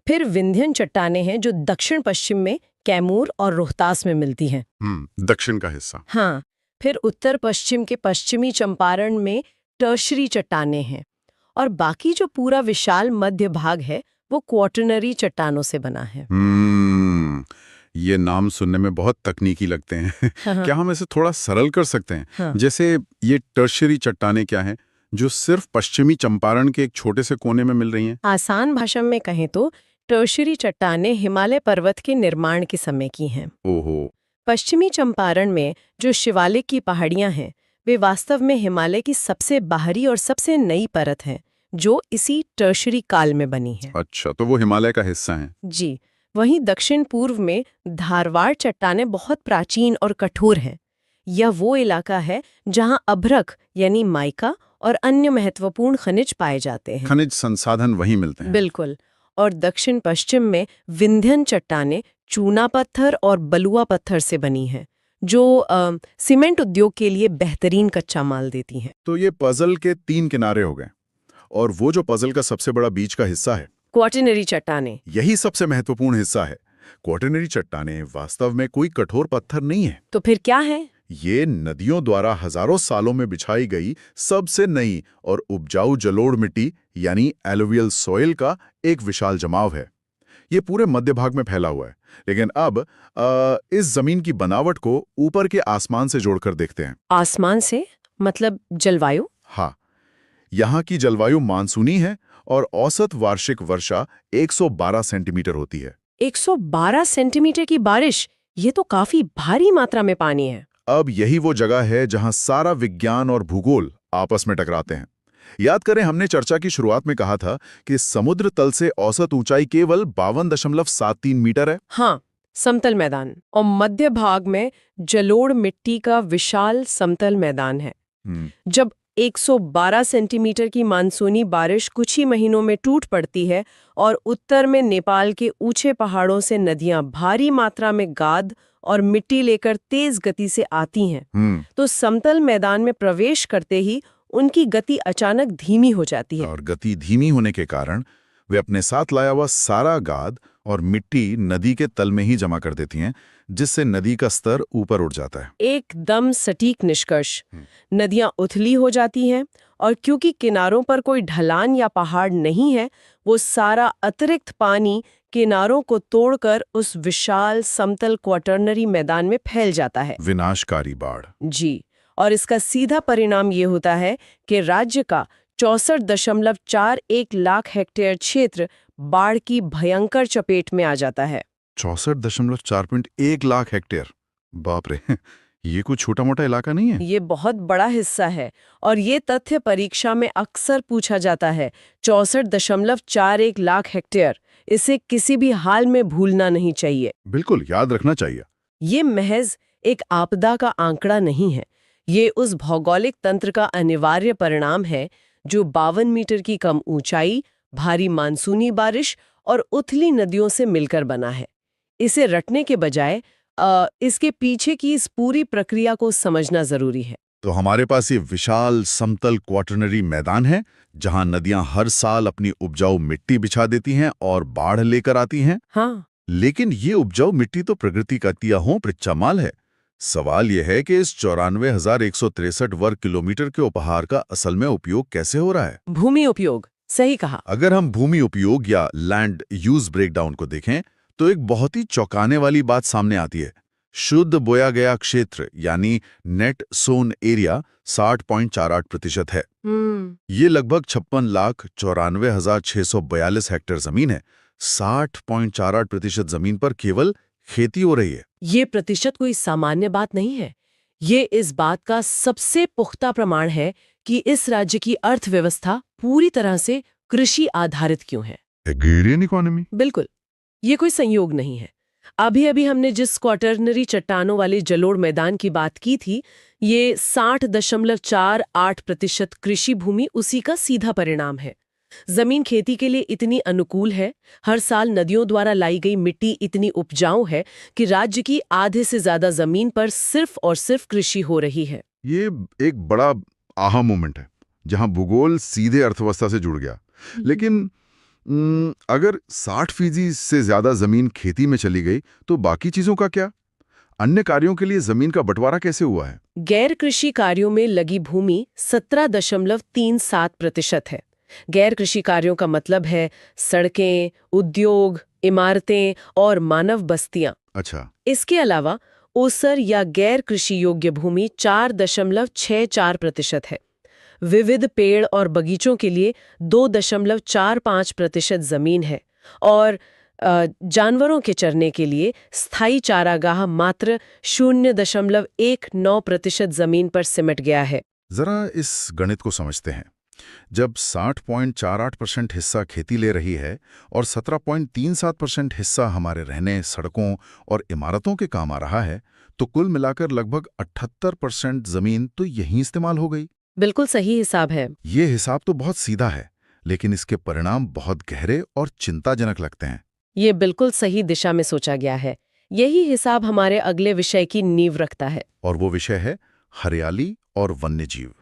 फिर विंध्यन चट्टानें हैं जो दक्षिण पश्चिम में कैमूर और रोहतास में मिलती हैं। दक्षिण का हिस्सा। हाँ, फिर उत्तर पश्चिम के पश्चिमी चंपारण में टर्शरी चट्टानें हैं और बाकी जो पूरा विशाल मध्य भाग है वो क्वाटरनरी चट्टानों से बना है। ये नाम सुनने में बहुत तकनीकी लगते हैं। हाँ। क्या हम इसे थोड़ा सरल कर सकते हैं? हाँ। जैसे ये टर्शरी चट्टानें क्या हैं, जो सिर्फ पश्चिमी चंपारण के एक छोटे से कोने में मिल रही हैं? आसान भाषा में कहें तो टर्शरी चट्टानें हिमालय पर्वत के निर्माण के समय की हैं। ओहो। पश्चिमी चंपारण में जो शिवालिक की पहाड़ियां हैं, वे वास्तव में हिमालय की सबसे बाहरी और सबसे नई परत है, जो इसी टर्शरी काल में बनी है। अच्छा, तो वो हिमालय का हिस्सा है। जी। वहीं दक्षिण पूर्व में धारवाड़ चट्टानें बहुत प्राचीन और कठोर हैं। यह वो इलाका है जहां अभ्रक यानी माइका और अन्य महत्वपूर्ण खनिज पाए जाते हैं। खनिज संसाधन वहीं मिलते हैं। बिल्कुल। और दक्षिण पश्चिम में विंध्यन चट्टानें चूना पत्थर और बलुआ पत्थर से बनी हैं, जो सीमेंट उद्योग के लिए बेहतरीन कच्चा माल देती हैं। तो ये पजल के 3 किनारे हो गए, और वो जो पजल का सबसे बड़ा बीच का हिस्सा है, क्वाटरनरी चट्टानें, यही सबसे महत्वपूर्ण हिस्सा है। क्वाटरनरी चट्टानें वास्तव में कोई कठोर पत्थर नहीं है। तो फिर क्या है? ये नदियों द्वारा हजारों सालों में बिछाई गई सबसे नई और उपजाऊ जलोढ़ मिट्टी यानी एलुवियल सॉइल का एक विशाल जमाव है। ये पूरे मध्य भाग में फैला हुआ है। लेकिन अब इस जमीन की बनावट को ऊपर के आसमान से जोड़कर देखते हैं। आसमान से मतलब जलवायु? हाँ, यहाँ की जलवायु मानसूनी है और औसत वार्षिक वर्षा 112 सेंटीमीटर होती है। 112 सेंटीमीटर की बारिश, ये तो काफी भारी मात्रा में पानी है। अब यही वो जगह है जहां सारा विज्ञान और भूगोल आपस में टकराते हैं। याद करें, हमने चर्चा की शुरुआत में कहा था कि समुद्र तल से औसत ऊंचाई केवल 52.73 मीटर है। हाँ, समतल मैदान, और मध्य भाग में जलोढ़ मिट्टी का विशाल समतल मैदान है। जब 112 सेंटीमीटर की मानसूनी बारिश कुछ ही महीनों में टूट पड़ती है और उत्तर में नेपाल के ऊंचे पहाड़ों से नदियां भारी मात्रा में गाद और मिट्टी लेकर तेज गति से आती हैं, तो समतल मैदान में प्रवेश करते ही उनकी गति अचानक धीमी हो जाती है। और गति धीमी होने के कारण वे अपने साथ लाया हुआ सारा गाद और मिट्टी नदी के तल में ही जमा कर देती हैं, जिससे नदी का स्तर ऊपर उठ जाता है। एकदम सटीक निष्कर्ष। नदियां उथली हो जाती हैं और क्योंकि किनारों पर कोई ढलान या पहाड़ नहीं है, वो सारा अतिरिक्त पानी किनारों को तोड़कर उस विशाल समतल क्वाटरनरी मैदान में फैल जाता है। विनाशकारी बाढ़। जी, और इसका सीधा परिणाम ये होता है कि राज्य का 64.41 लाख हेक्टेयर क्षेत्र बाढ़ की भयंकर चपेट में आ जाता है। 64.41 लाख हेक्टेयर, बाप रे, ये कोई छोटा मोटा इलाका नहीं है। ये बहुत बड़ा हिस्सा है और ये तथ्य परीक्षा में अक्सर पूछा जाता है। 64.41 लाख हेक्टेयर, इसे किसी भी हाल में भूलना नहीं चाहिए। बिल्कुल याद रखना चाहिए। ये महज एक आपदा का आंकड़ा नहीं है, ये उस भौगोलिक तंत्र का अनिवार्य परिणाम है जो 52 मीटर की कम ऊंचाई, भारी मानसूनी बारिश और उथली नदियों से मिलकर बना है। इसे रटने के बजाय इसके पीछे की इस पूरी प्रक्रिया को समझना जरूरी है। तो हमारे पास ये विशाल समतल क्वाटरनरी मैदान है जहां नदियां हर साल अपनी उपजाऊ मिट्टी बिछा देती हैं और बाढ़ लेकर आती हैं। हाँ, लेकिन ये उपजाऊ मिट्टी तो प्रकृति का दिया हुआ कच्चा माल है। सवाल यह है कि इस 94,163 वर्ग किलोमीटर के उपहार का असल में उपयोग कैसे हो रहा है। भूमि उपयोग, सही कहा। अगर हम भूमि उपयोग या लैंड यूज ब्रेकडाउन को देखें तो एक बहुत ही चौंकाने वाली बात सामने आती है। शुद्ध बोया गया क्षेत्र यानी नेट सोन एरिया 60.48% है। ये लगभग 56,94,642 हेक्टेयर जमीन है। 60.48% जमीन पर केवल खेती हो रही है। ये प्रतिशत कोई सामान्य बात नहीं है। ये इस बात का सबसे पुख्ता प्रमाण है कि इस राज्य की अर्थव्यवस्था पूरी तरह से कृषि आधारित क्यों है। Agrarian economy. बिल्कुल, ये कोई संयोग नहीं है। अभी अभी हमने जिस क्वाटरनरी चट्टानों वाले जलोढ़ मैदान की बात की थी, ये 60.48% कृषि भूमि उसी का सीधा परिणाम है। जमीन खेती के लिए इतनी अनुकूल है, हर साल नदियों द्वारा लाई गई मिट्टी इतनी उपजाऊ है कि राज्य की आधे से ज्यादा जमीन पर सिर्फ और सिर्फ कृषि हो रही है। ये एक बड़ा आहा मोमेंट है जहां भूगोल सीधे अर्थव्यवस्था से जुड़ गया। लेकिन अगर 60% से ज्यादा जमीन खेती में चली गई तो बाकी चीजों का क्या? अन्य कार्यों के लिए जमीन का बंटवारा कैसे हुआ है? गैर कृषि कार्यों में लगी भूमि 17.37% है। गैर कृषि कार्यों का मतलब है सड़कें, उद्योग, इमारतें और मानव बस्तियां। अच्छा। इसके अलावा ओसर या गैर कृषि योग्य भूमि 4.64% है। विविध पेड़ और बगीचों के लिए 2.45% जमीन है और जानवरों के चरने के लिए स्थायी चारागाह मात्र 0.19% जमीन पर सिमट गया है। जरा इस गणित को समझते हैं। जब 60.48% हिस्सा खेती ले रही है और 17.37% हिस्सा हमारे रहने, सड़कों और इमारतों के काम आ रहा है, तो कुल मिलाकर लगभग 78% जमीन तो यहीं इस्तेमाल हो गई। बिल्कुल सही हिसाब है। ये हिसाब तो बहुत सीधा है, लेकिन इसके परिणाम बहुत गहरे और चिंताजनक लगते हैं। ये बिल्कुल सही दिशा में सोचा गया है। यही हिसाब हमारे अगले विषय की नींव रखता है। और वो विषय है हरियाली और वन्यजीव।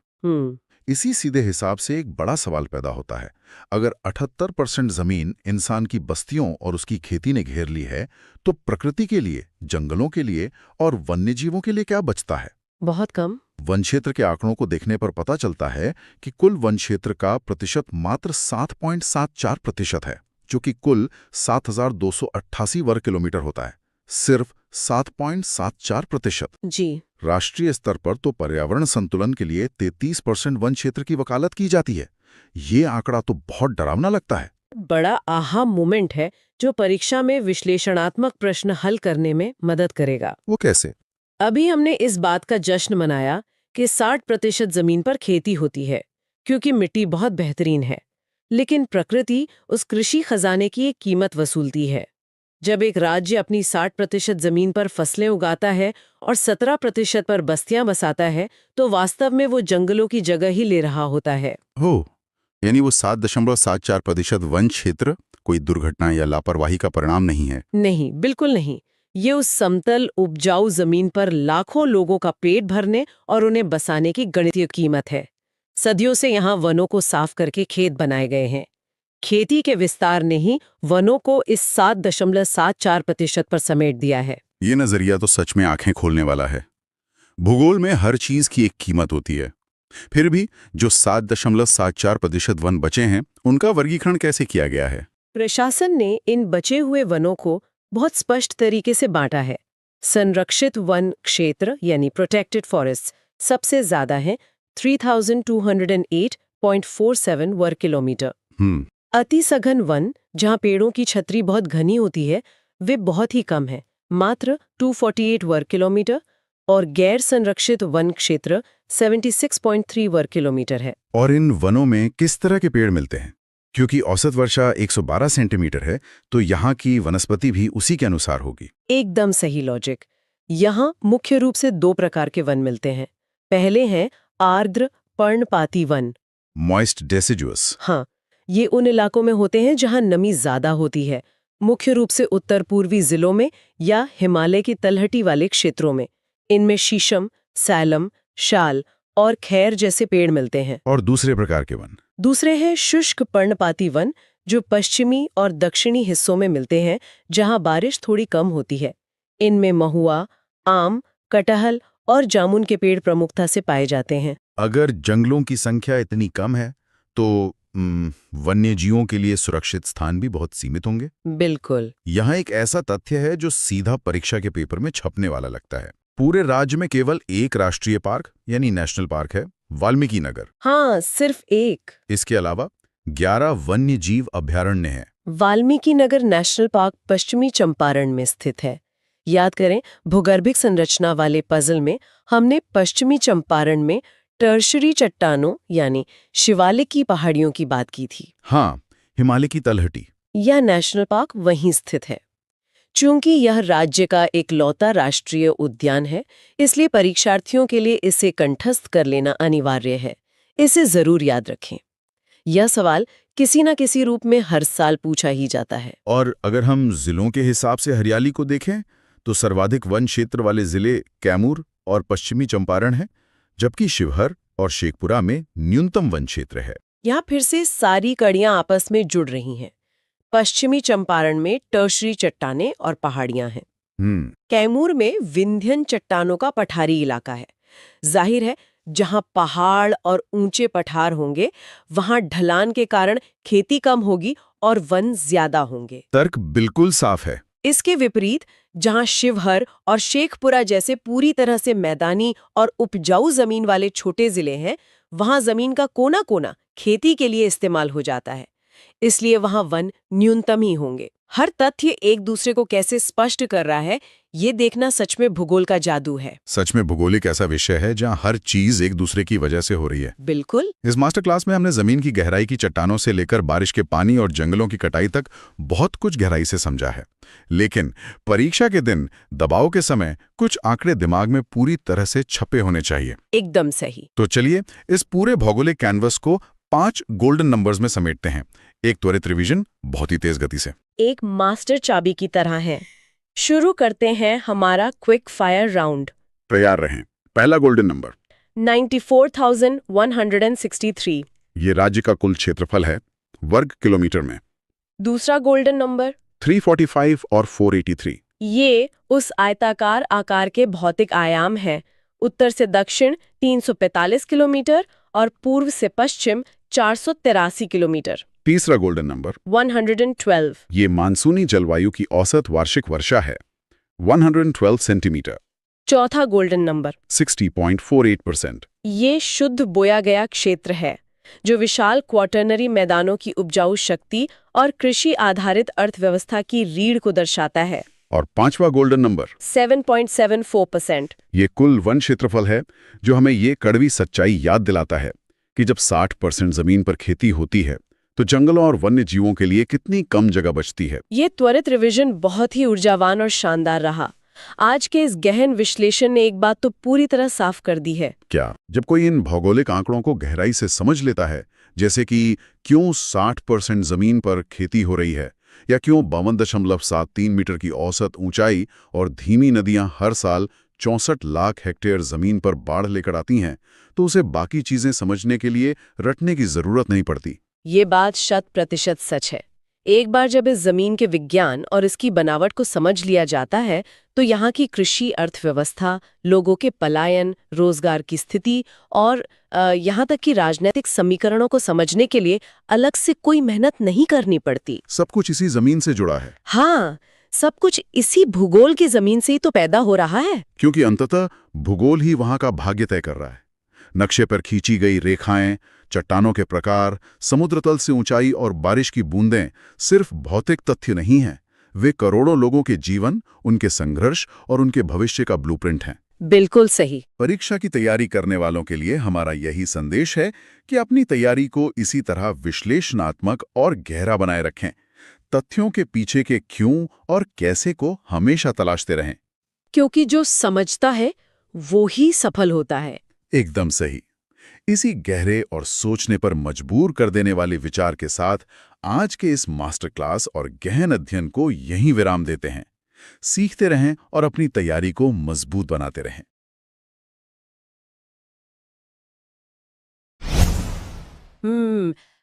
इसी सीधे हिसाब से एक बड़ा सवाल पैदा होता है। अगर 78% जमीन इंसान की बस्तियों और उसकी खेती ने घेर ली है, तो प्रकृति के लिए, जंगलों के लिए और वन्यजीवों के लिए क्या बचता है? बहुत कम। वन क्षेत्र के आंकड़ों को देखने पर पता चलता है कि कुल वन क्षेत्र का प्रतिशत मात्र 7.74% है, जो कि कुल 7,288 वर्ग किलोमीटर होता है। सिर्फ 7.74%। जी। राष्ट्रीय स्तर पर तो पर्यावरण संतुलन के लिए 33% वन क्षेत्र की वकालत की जाती है। ये आंकड़ा तो बहुत डरावना लगता है। बड़ा आहा मोमेंट है जो परीक्षा में विश्लेषणात्मक प्रश्न हल करने में मदद करेगा। वो कैसे? अभी हमने इस बात का जश्न मनाया कि 60% जमीन पर खेती होती है क्योंकि मिट्टी बहुत बेहतरीन है, लेकिन प्रकृति उस कृषि खजाने की एक कीमत वसूलती है। जब एक राज्य अपनी 60% जमीन पर फसलें उगाता है और 17% पर बस्तियां बसाता है, तो वास्तव में वो जंगलों की जगह ही ले रहा होता है। हो, यानी वो 7.74% वन क्षेत्र कोई दुर्घटना या लापरवाही का परिणाम नहीं है। नहीं, बिल्कुल नहीं। ये उस समतल उपजाऊ जमीन पर लाखों लोगों का पेट भरने और उन्हें बसाने की गणितीय कीमत है। सदियों से यहाँ वनों को साफ करके खेत बनाए गए हैं। खेती के विस्तार ने ही वनों को इस 7.74% पर समेट दिया है। ये नजरिया तो सच में आंखें खोलने वाला है। भूगोल में हर चीज की एक कीमत होती है। फिर भी जो 7.74% वन बचे हैं, उनका वर्गीकरण कैसे किया गया है? प्रशासन ने इन बचे हुए वनों को बहुत स्पष्ट तरीके से बांटा है। संरक्षित वन क्षेत्र यानी प्रोटेक्टेड फॉरेस्ट सबसे ज्यादा है, 3208.47 वर्ग किलोमीटर। अति सघन वन, जहां पेड़ों की छतरी बहुत घनी होती है, वे बहुत ही कम है, मात्र 248 वर्ग किलोमीटर। और गैर संरक्षित वन क्षेत्र 76.3 वर्ग किलोमीटर है। और इन वनों में किस तरह के पेड़ मिलते हैं? क्योंकि औसत वर्षा 112 सेंटीमीटर है, तो यहाँ की वनस्पति भी उसी के अनुसार होगी। एकदम सही लॉजिक। यहाँ मुख्य रूप से 2 प्रकार के वन मिलते हैं। पहले हैं आर्द्र पर्णपाती वन, मॉइस्ट डेसिडुअस। हाँ, ये उन इलाकों में होते हैं जहाँ नमी ज्यादा होती है, मुख्य रूप से उत्तर पूर्वी जिलों में या हिमालय की तलहटी वाले क्षेत्रों में। इनमें शीशम, सैलम, शाल और खैर जैसे पेड़ मिलते हैं। और दूसरे प्रकार के वन? दूसरे हैं शुष्क पर्णपाती वन, जो पश्चिमी और दक्षिणी हिस्सों में मिलते हैं, जहां बारिश थोड़ी कम होती है। इनमें महुआ, आम, कटहल और जामुन के पेड़ प्रमुखता से पाए जाते हैं। अगर जंगलों की संख्या इतनी कम है तो वन्यजीवों के लिए सुरक्षित स्थान भी बहुत सीमित होंगे। बिल्कुल। यहाँ एक ऐसा तथ्य है जो सीधा परीक्षा के पेपर में छपने वाला लगता है। पूरे राज्य में केवल एक राष्ट्रीय पार्क यानी नेशनल पार्क है, वाल्मीकि नगर। हाँ, सिर्फ एक। इसके अलावा 11 वन्य जीव अभयारण्य हैं। वाल्मीकि नगर नेशनल पार्क पश्चिमी चंपारण में स्थित है। याद करें, भूगर्भिक संरचना वाले पजल में हमने पश्चिमी चंपारण में टर्शरी चट्टानों यानी शिवालिक की पहाड़ियों की बात की थी। हाँ, हिमालय की तलहटी। यह नेशनल पार्क वहीं स्थित है। चूंकि यह राज्य का इकलौता राष्ट्रीय उद्यान है, इसलिए परीक्षार्थियों के लिए इसे कंठस्थ कर लेना अनिवार्य है। इसे जरूर याद रखें। यह सवाल किसी न किसी रूप में हर साल पूछा ही जाता है। और अगर हम जिलों के हिसाब से हरियाली को देखें तो सर्वाधिक वन क्षेत्र वाले जिले कैमूर और पश्चिमी चंपारण हैं, जबकि शिवहर और शेखपुरा में न्यूनतम वन क्षेत्र है। यहाँ फिर से सारी कड़ियां आपस में जुड़ रही हैं। पश्चिमी चंपारण में टर्शरी चट्टानें और पहाड़ियां हैं। कैमूर में विंध्यन चट्टानों का पठारी इलाका है। जाहिर है, जहां पहाड़ और ऊंचे पठार होंगे, वहां ढलान के कारण खेती कम होगी और वन ज्यादा होंगे। तर्क बिल्कुल साफ है। इसके विपरीत जहां शिवहर और शेखपुरा जैसे पूरी तरह से मैदानी और उपजाऊ जमीन वाले छोटे जिले हैं, वहां जमीन का कोना कोना खेती के लिए इस्तेमाल हो जाता है। इसलिए वहां वन न्यूनतम ही होंगे। हर तथ्य एक दूसरे को कैसे स्पष्ट कर रहा है, ये देखना सच में भूगोल का जादू है। सच में भूगोलिक ऐसा विषय है जहां हर चीज एक दूसरे की वजह से हो रही है। बिल्कुल। इस मास्टर क्लास में हमने जमीन की गहराई की चट्टानों से लेकर बारिश के पानी और जंगलों की कटाई तक बहुत कुछ गहराई से समझा है। लेकिन परीक्षा के दिन दबाव के समय कुछ आंकड़े दिमाग में पूरी तरह से छपे होने चाहिए। एकदम सही। तो चलिए इस पूरे भौगोलिक कैनवस को 5 गोल्डन नंबर्स में समेटते हैं, एक त्वरित रिवीजन बहुत ही तेज गति से। एक मास्टर चाबी की तरह है। शुरू करते हैं हमारा क्विक फायर राउंड। तैयार रहें। पहला गोल्डन नंबर 94,163। ये राज्य का कुल क्षेत्रफल है वर्ग किलोमीटर में। दूसरा गोल्डन नंबर 345 और 483। ये उस आयताकार आकार के भौतिक आयाम हैं। उत्तर से दक्षिण 345 किलोमीटर और पूर्व से पश्चिम 483 किलोमीटर। तीसरा गोल्डन नंबर 112। ये मानसूनी जलवायु की औसत वार्षिक वर्षा है 112 सेंटीमीटर। चौथा गोल्डन नंबर 60.48%। ये शुद्ध बोया गया क्षेत्र है, जो विशाल क्वाटरनरी मैदानों की उपजाऊ शक्ति और कृषि आधारित अर्थव्यवस्था की रीढ़ को दर्शाता है। और पांचवा गोल्डन नंबर 7.74%। ये कुल वन क्षेत्रफल है, जो हमें ये कड़वी सच्चाई याद दिलाता है कि जब 60% जमीन पर खेती होती है तो जंगलों और वन्य जीवों के लिए कितनी कम जगह बचती है। ये त्वरित रिवीजन बहुत ही ऊर्जावान और शानदार रहा। आज के इस गहन विश्लेषण ने एक बात तो पूरी तरह साफ कर दी है। क्या? जब कोई इन भौगोलिक आंकड़ों को गहराई से समझ लेता है, जैसे कि क्यों 60% जमीन पर खेती हो रही है, या क्यों 52.73 मीटर की औसत ऊंचाई और धीमी नदियां हर साल 64 लाख हेक्टेयर जमीन पर बाढ़ लेकर आती हैं, तो उसे बाकी चीजें समझने के लिए रटने की जरूरत नहीं पड़ती। ये बात 100% सच है। एक बार जब इस जमीन के विज्ञान और इसकी बनावट को समझ लिया जाता है, तो यहाँ की कृषि अर्थव्यवस्था, लोगों के पलायन, रोजगार की स्थिति और यहाँ तक कि राजनीतिक समीकरणों को समझने के लिए अलग से कोई मेहनत नहीं करनी पड़ती। सब कुछ इसी जमीन से जुड़ा है। हाँ, सब कुछ इसी भूगोल की जमीन से ही तो पैदा हो रहा है। क्योंकि अंततः भूगोल ही वहां का भाग्य तय कर रहा है। नक्शे पर खींची गई रेखाएं, चट्टानों के प्रकार, समुद्र तल से ऊंचाई और बारिश की बूंदें सिर्फ भौतिक तथ्य नहीं हैं, वे करोड़ों लोगों के जीवन, उनके संघर्ष और उनके भविष्य का ब्लूप्रिंट हैं। बिल्कुल सही। परीक्षा की तैयारी करने वालों के लिए हमारा यही संदेश है कि अपनी तैयारी को इसी तरह विश्लेषणात्मक और गहरा बनाए रखें। तथ्यों के पीछे के क्यों और कैसे को हमेशा तलाशते रहें। क्योंकि जो समझता है वो ही सफल होता है। एकदम सही। इसी गहरे और सोचने पर मजबूर कर देने वाले विचार के साथ आज के इस मास्टर क्लास और गहन अध्ययन को यहीं विराम देते हैं। सीखते रहें और अपनी तैयारी को मजबूत बनाते रहें।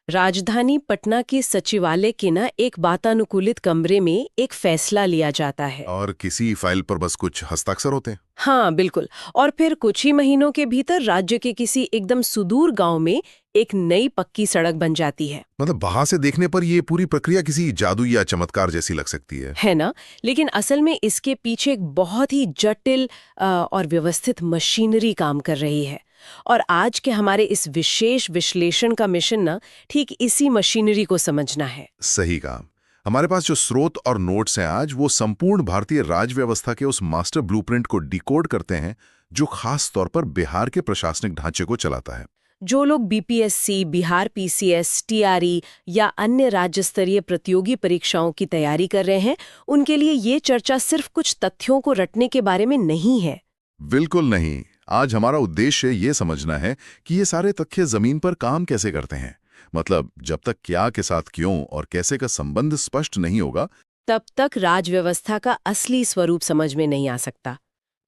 राजधानी पटना के सचिवालय के ना एक वातानुकूलित कमरे में एक फैसला लिया जाता है। और किसी फाइल पर बस कुछ हस्ताक्षर होते हैं। हाँ बिल्कुल। और फिर कुछ ही महीनों के भीतर राज्य के किसी एकदम सुदूर गांव में एक नई पक्की सड़क बन जाती है। मतलब बाहर से देखने पर ये पूरी प्रक्रिया किसी जादू या चमत्कार जैसी लग सकती है ना? लेकिन असल में इसके पीछे एक बहुत ही जटिल और व्यवस्थित मशीनरी काम कर रही है। और आज के हमारे इस विशेष विश्लेषण का मिशन ना ठीक इसी मशीनरी को समझना है। सही कहा। हमारे पास जो स्रोत और नोट्स हैं आज, वो संपूर्ण भारतीय राज व्यवस्था के उस मास्टर ब्लूप्रिंट को डिकोड करते हैं जो खास तौर पर बिहार के प्रशासनिक ढांचे को चलाता है। जो लोग बीपीएससी, बिहार पीसीएस, टीआरई या अन्य राज्य स्तरीय प्रतियोगी परीक्षाओं की तैयारी कर रहे हैं, उनके लिए ये चर्चा सिर्फ कुछ तथ्यों को रटने के बारे में नहीं है। बिल्कुल नहीं। आज हमारा उद्देश्य ये समझना है कि ये सारे तथ्य जमीन पर काम कैसे करते हैं। मतलब जब तक क्या के साथ क्यों और कैसे का संबंध स्पष्ट नहीं होगा, तब तक राजव्यवस्था का असली स्वरूप समझ में नहीं आ सकता।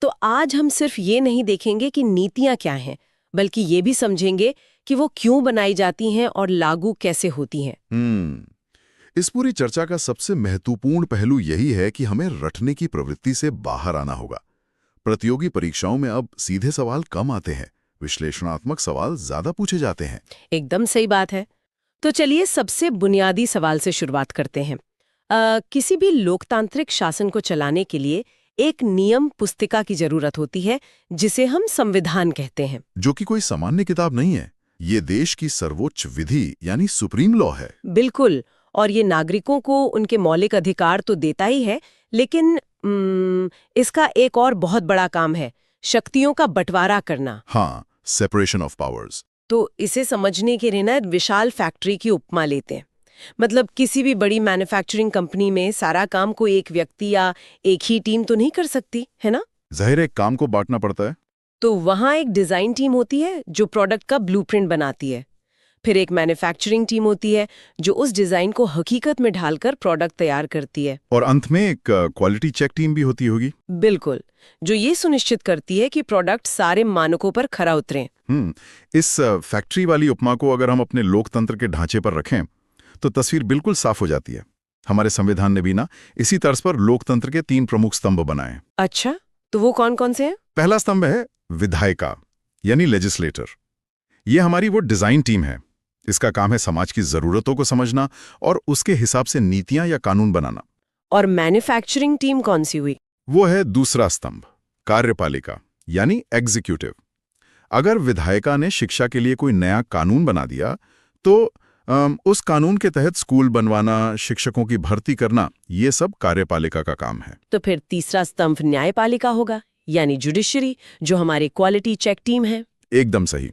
तो आज हम सिर्फ ये नहीं देखेंगे कि नीतियां क्या हैं, बल्कि ये भी समझेंगे कि वो क्यों बनाई जाती हैं और लागू कैसे होती हैं। इस पूरी चर्चा का सबसे महत्वपूर्ण पहलू यही है कि हमें रटने की प्रवृत्ति से बाहर आना होगा। प्रतियोगी परीक्षाओं में अब सीधे सवाल कम आते हैं, विश्लेषणात्मक सवाल ज्यादा पूछे जाते हैं। एकदम सही बात है। तो चलिए सबसे बुनियादी सवाल से शुरुआत करते हैं। किसी भी लोकतांत्रिक शासन को चलाने के लिए एक नियम पुस्तिका की जरूरत होती है, जिसे हम संविधान कहते हैं। जो कि कोई सामान्य किताब नहीं है, ये देश की सर्वोच्च विधि यानी सुप्रीम लॉ है। बिल्कुल। और ये नागरिकों को उनके मौलिक अधिकार तो देता ही है, लेकिन इसका एक और बहुत बड़ा काम है, शक्तियों का बंटवारा करना। हाँ, सेपरेशन ऑफ पावर्स। तो इसे समझने के लिए ना विशाल फैक्ट्री की उपमा लेते हैं। मतलब किसी भी बड़ी मैन्युफैक्चरिंग कंपनी में सारा काम कोई एक व्यक्ति या एक ही टीम तो नहीं कर सकती, है ना? जाहिर है काम को बांटना पड़ता है। तो वहाँ एक डिजाइन टीम होती है जो प्रोडक्ट का ब्लूप्रिंट बनाती है। फिर एक मैन्युफैक्चरिंग टीम होती है जो उस डिजाइन को हकीकत में ढालकर प्रोडक्ट तैयार करती है। और अंत में एक क्वालिटी चेक टीम भी होती होगी। बिल्कुल, जो ये सुनिश्चित करती है कि प्रोडक्ट सारे मानकों पर खरा उतरे। इस फैक्ट्री वाली उपमा को अगर हम अपने लोकतंत्र के ढांचे पर रखें तो तस्वीर बिल्कुल साफ हो जाती है। हमारे संविधान ने भी ना इसी तर्ज पर लोकतंत्र के 3 प्रमुख स्तंभ बनाए। अच्छा, तो वो कौन कौन से हैं? पहला स्तंभ है विधायिका यानी लेजिस्लेटर। ये हमारी वो डिजाइन टीम है। इसका काम है समाज की जरूरतों को समझना और उसके हिसाब से नीतियां या कानून बनाना। और मैन्युफैक्चरिंग टीम कौन सी हुई? वो है दूसरा स्तंभ, कार्यपालिका यानी एग्जीक्यूटिव। अगर विधायिका ने शिक्षा के लिए कोई नया कानून बना दिया तो उस कानून के तहत स्कूल बनवाना, शिक्षकों की भर्ती करना, ये सब कार्यपालिका का काम है। तो फिर तीसरा स्तंभ न्यायपालिका होगा यानी जुडिशरी, जो हमारी क्वालिटी चेक टीम है। एकदम सही।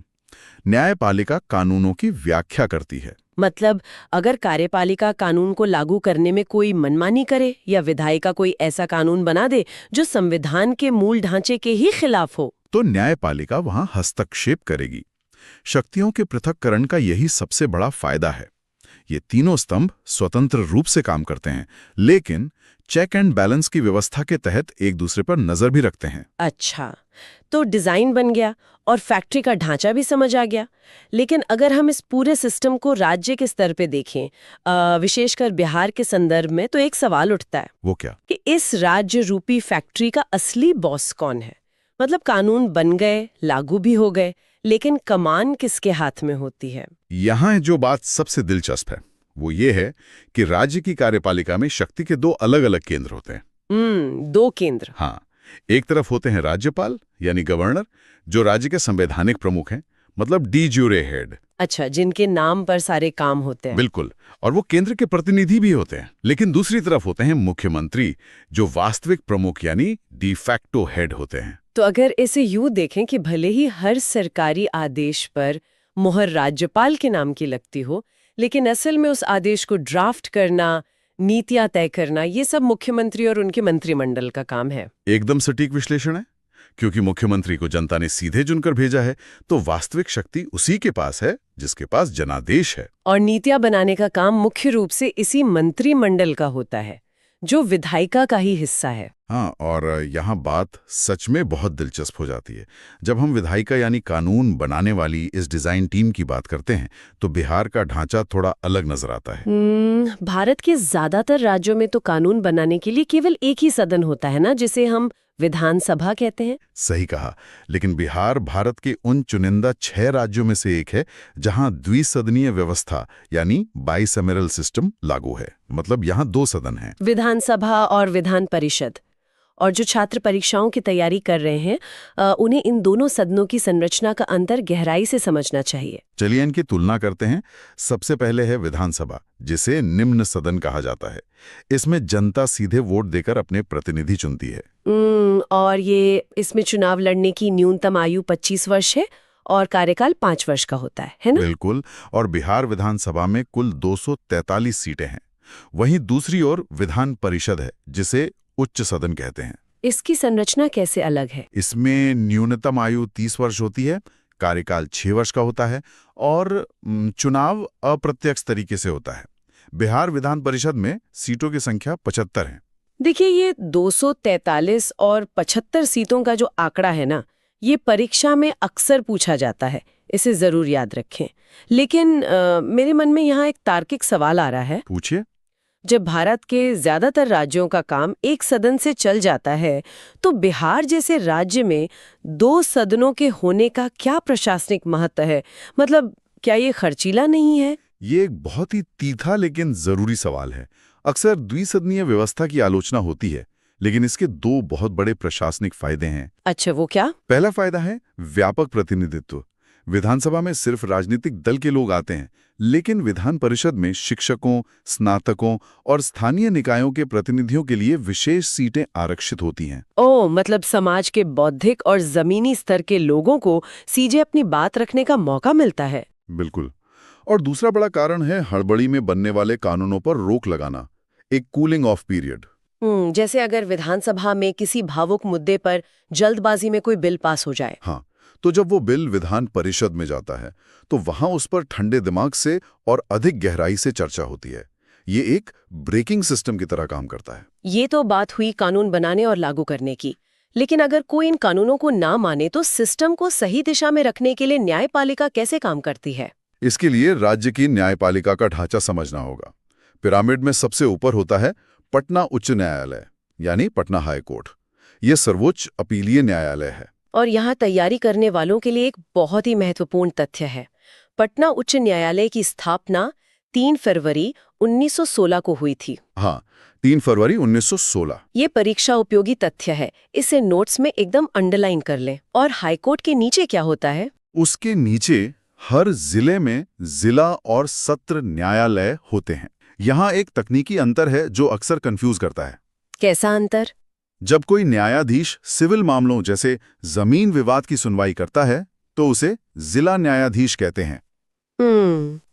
न्यायपालिका कानूनों की व्याख्या करती है। मतलब अगर कार्यपालिका कानून को लागू करने में कोई मनमानी करे या विधायिका कोई ऐसा कानून बना दे जो संविधान के मूल ढांचे के ही खिलाफ हो, तो न्यायपालिका वहां हस्तक्षेप करेगी। शक्तियों के पृथक्करण का यही सबसे बड़ा फायदा है। ये तीनों स्तंभ स्वतंत्र रूप से काम करते हैं, लेकिन चेक एंड बैलेंस की व्यवस्था के तहत एक दूसरे पर नजर भी रखते हैं। अच्छा, तो डिजाइन बन गया और फैक्ट्री का ढांचा भी समझ आ गया। लेकिन अगर हम इस पूरे सिस्टम को राज्य के स्तर पे देखें, विशेषकर बिहार के संदर्भ में, तो एक सवाल उठता है। वो क्या? कि इस राज्य रूपी फैक्ट्री का असली बॉस कौन है? मतलब कानून बन गए, लागू भी हो गए, लेकिन कमान किसके हाथ में होती है? यहाँ जो बात सबसे दिलचस्प है वो ये है कि राज्य की कार्यपालिका में शक्ति के 2 अलग-अलग केंद्र होते हैं। 2 केंद्र। हाँ, एक तरफ होते हैं राज्यपाल यानी गवर्नर, जो राज्य के संवैधानिक प्रमुख हैं, मतलब डी ज्यूरे हेड। अच्छा, जिनके नाम पर सारे काम होते हैं। बिल्कुल, और वो केंद्र के प्रतिनिधि भी होते हैं। लेकिन दूसरी तरफ होते हैं मुख्यमंत्री, जो वास्तविक प्रमुख यानी डी फैक्टो हेड होते हैं। तो अगर इसे यूं देखें कि भले ही हर सरकारी आदेश पर मुहर राज्यपाल के नाम की लगती हो, लेकिन असल में उस आदेश को ड्राफ्ट करना, नीतियां तय करना, ये सब मुख्यमंत्री और उनके मंत्रिमंडल का काम है। एकदम सटीक विश्लेषण है। क्योंकि मुख्यमंत्री को जनता ने सीधे चुनकर भेजा है, तो वास्तविक शक्ति उसी के पास है जिसके पास जनादेश है। और नीतियां बनाने का काम मुख्य रूप से इसी मंत्रिमंडल का होता है, जो विधायिका का ही हिस्सा है। हाँ, और यहाँ बात सच में बहुत दिलचस्प हो जाती है। जब हम विधायिका यानी कानून बनाने वाली इस डिज़ाइन टीम की बात करते हैं तो बिहार का ढांचा थोड़ा अलग नजर आता है। भारत के ज्यादातर राज्यों में तो कानून बनाने के लिए केवल एक ही सदन होता है ना, जिसे हम विधानसभा कहते हैं। सही कहा, लेकिन बिहार भारत के उन चुनिंदा 6 राज्यों में से एक है जहां द्विसदनीय व्यवस्था यानी बाइसैमरल सिस्टम लागू है। मतलब यहाँ 2 सदन हैं। विधानसभा और विधान परिषद। और जो छात्र परीक्षाओं की तैयारी कर रहे हैं उन्हें इन दोनों सदनों की संरचना का अंतर गहराई से समझना चाहिए। चलिए इनकी तुलना करते हैं। सबसे पहले है विधानसभा, जिसे निम्न सदन कहा जाता है। इसमें जनता सीधे वोट देकर अपने प्रतिनिधि चुनती है। और इसमें चुनाव लड़ने की न्यूनतम आयु 25 वर्ष है और कार्यकाल 5 वर्ष का होता है ना? बिल्कुल। और बिहार विधानसभा में कुल 243 सीटें हैं। वहीं दूसरी ओर विधान परिषद है, जिसे उच्च सदन कहते हैं। इसकी संरचना कैसे अलग है? इसमें न्यूनतम आयु 30 वर्ष होती है, कार्यकाल 6 वर्ष का होता है और चुनाव अप्रत्यक्ष तरीके से होता है। बिहार विधान परिषद में सीटों की संख्या 75 है। देखिए, ये 243 और 75 सीटों का जो आंकड़ा है ना, ये परीक्षा में अक्सर पूछा जाता है, इसे जरूर याद रखें। लेकिन मेरे मन में यहाँ एक तार्किक सवाल आ रहा है। पूछिए। जब भारत के ज्यादातर राज्यों का काम एक सदन से चल जाता है, तो बिहार जैसे राज्य में 2 सदनों के होने का क्या प्रशासनिक महत्व है? मतलब क्या ये खर्चीला नहीं है? ये एक बहुत ही तीखा लेकिन जरूरी सवाल है। अक्सर द्विसदनीय व्यवस्था की आलोचना होती है, लेकिन इसके 2 बहुत बड़े प्रशासनिक फायदे हैं। अच्छा, वो क्या? पहला फायदा है व्यापक प्रतिनिधित्व। विधानसभा में सिर्फ राजनीतिक दल के लोग आते हैं, लेकिन विधान परिषद में शिक्षकों, स्नातकों और स्थानीय निकायों के प्रतिनिधियों के लिए विशेष सीटें आरक्षित होती हैं। मतलब समाज के बौद्धिक और जमीनी स्तर के लोगों को सीधे अपनी बात रखने का मौका मिलता है। बिल्कुल। और दूसरा बड़ा कारण है हड़बड़ी में बनने वाले कानूनों पर रोक लगाना, एक कूलिंग ऑफ पीरियड। जैसे अगर विधानसभा में किसी भावुक मुद्दे पर जल्दबाजी में कोई बिल पास हो जाए। हाँ, तो जब वो बिल विधान परिषद में जाता है तो वहां उस पर ठंडे दिमाग से और अधिक गहराई से चर्चा होती है। ये एक ब्रेकिंग सिस्टम की तरह काम करता है। ये तो बात हुई कानून बनाने और लागू करने की। लेकिन अगर कोई इन कानूनों को ना माने तो सिस्टम को सही दिशा में रखने के लिए न्यायपालिका कैसे काम करती है? इसके लिए राज्य की न्यायपालिका का ढांचा समझना होगा। पिरामिड में सबसे ऊपर होता है पटना उच्च न्यायालय, यानी पटना हाई कोर्ट। यह सर्वोच्च अपीलीय न्यायालय है। और यहाँ तैयारी करने वालों के लिए एक बहुत ही महत्वपूर्ण तथ्य है। पटना उच्च न्यायालय की स्थापना 3 फरवरी 1916 को हुई थी। हाँ, 3 फरवरी 1916। ये परीक्षा उपयोगी तथ्य है, इसे नोट्स में एकदम अंडरलाइन कर लें। और हाईकोर्ट के नीचे क्या होता है? उसके नीचे हर जिले में जिला और सत्र न्यायालय होते हैं। यहाँ एक तकनीकी अंतर है जो अक्सर कंफ्यूज करता है। कैसा अंतर? जब कोई न्यायाधीश सिविल मामलों जैसे जमीन विवाद की सुनवाई करता है तो उसे जिला न्यायाधीश कहते हैं।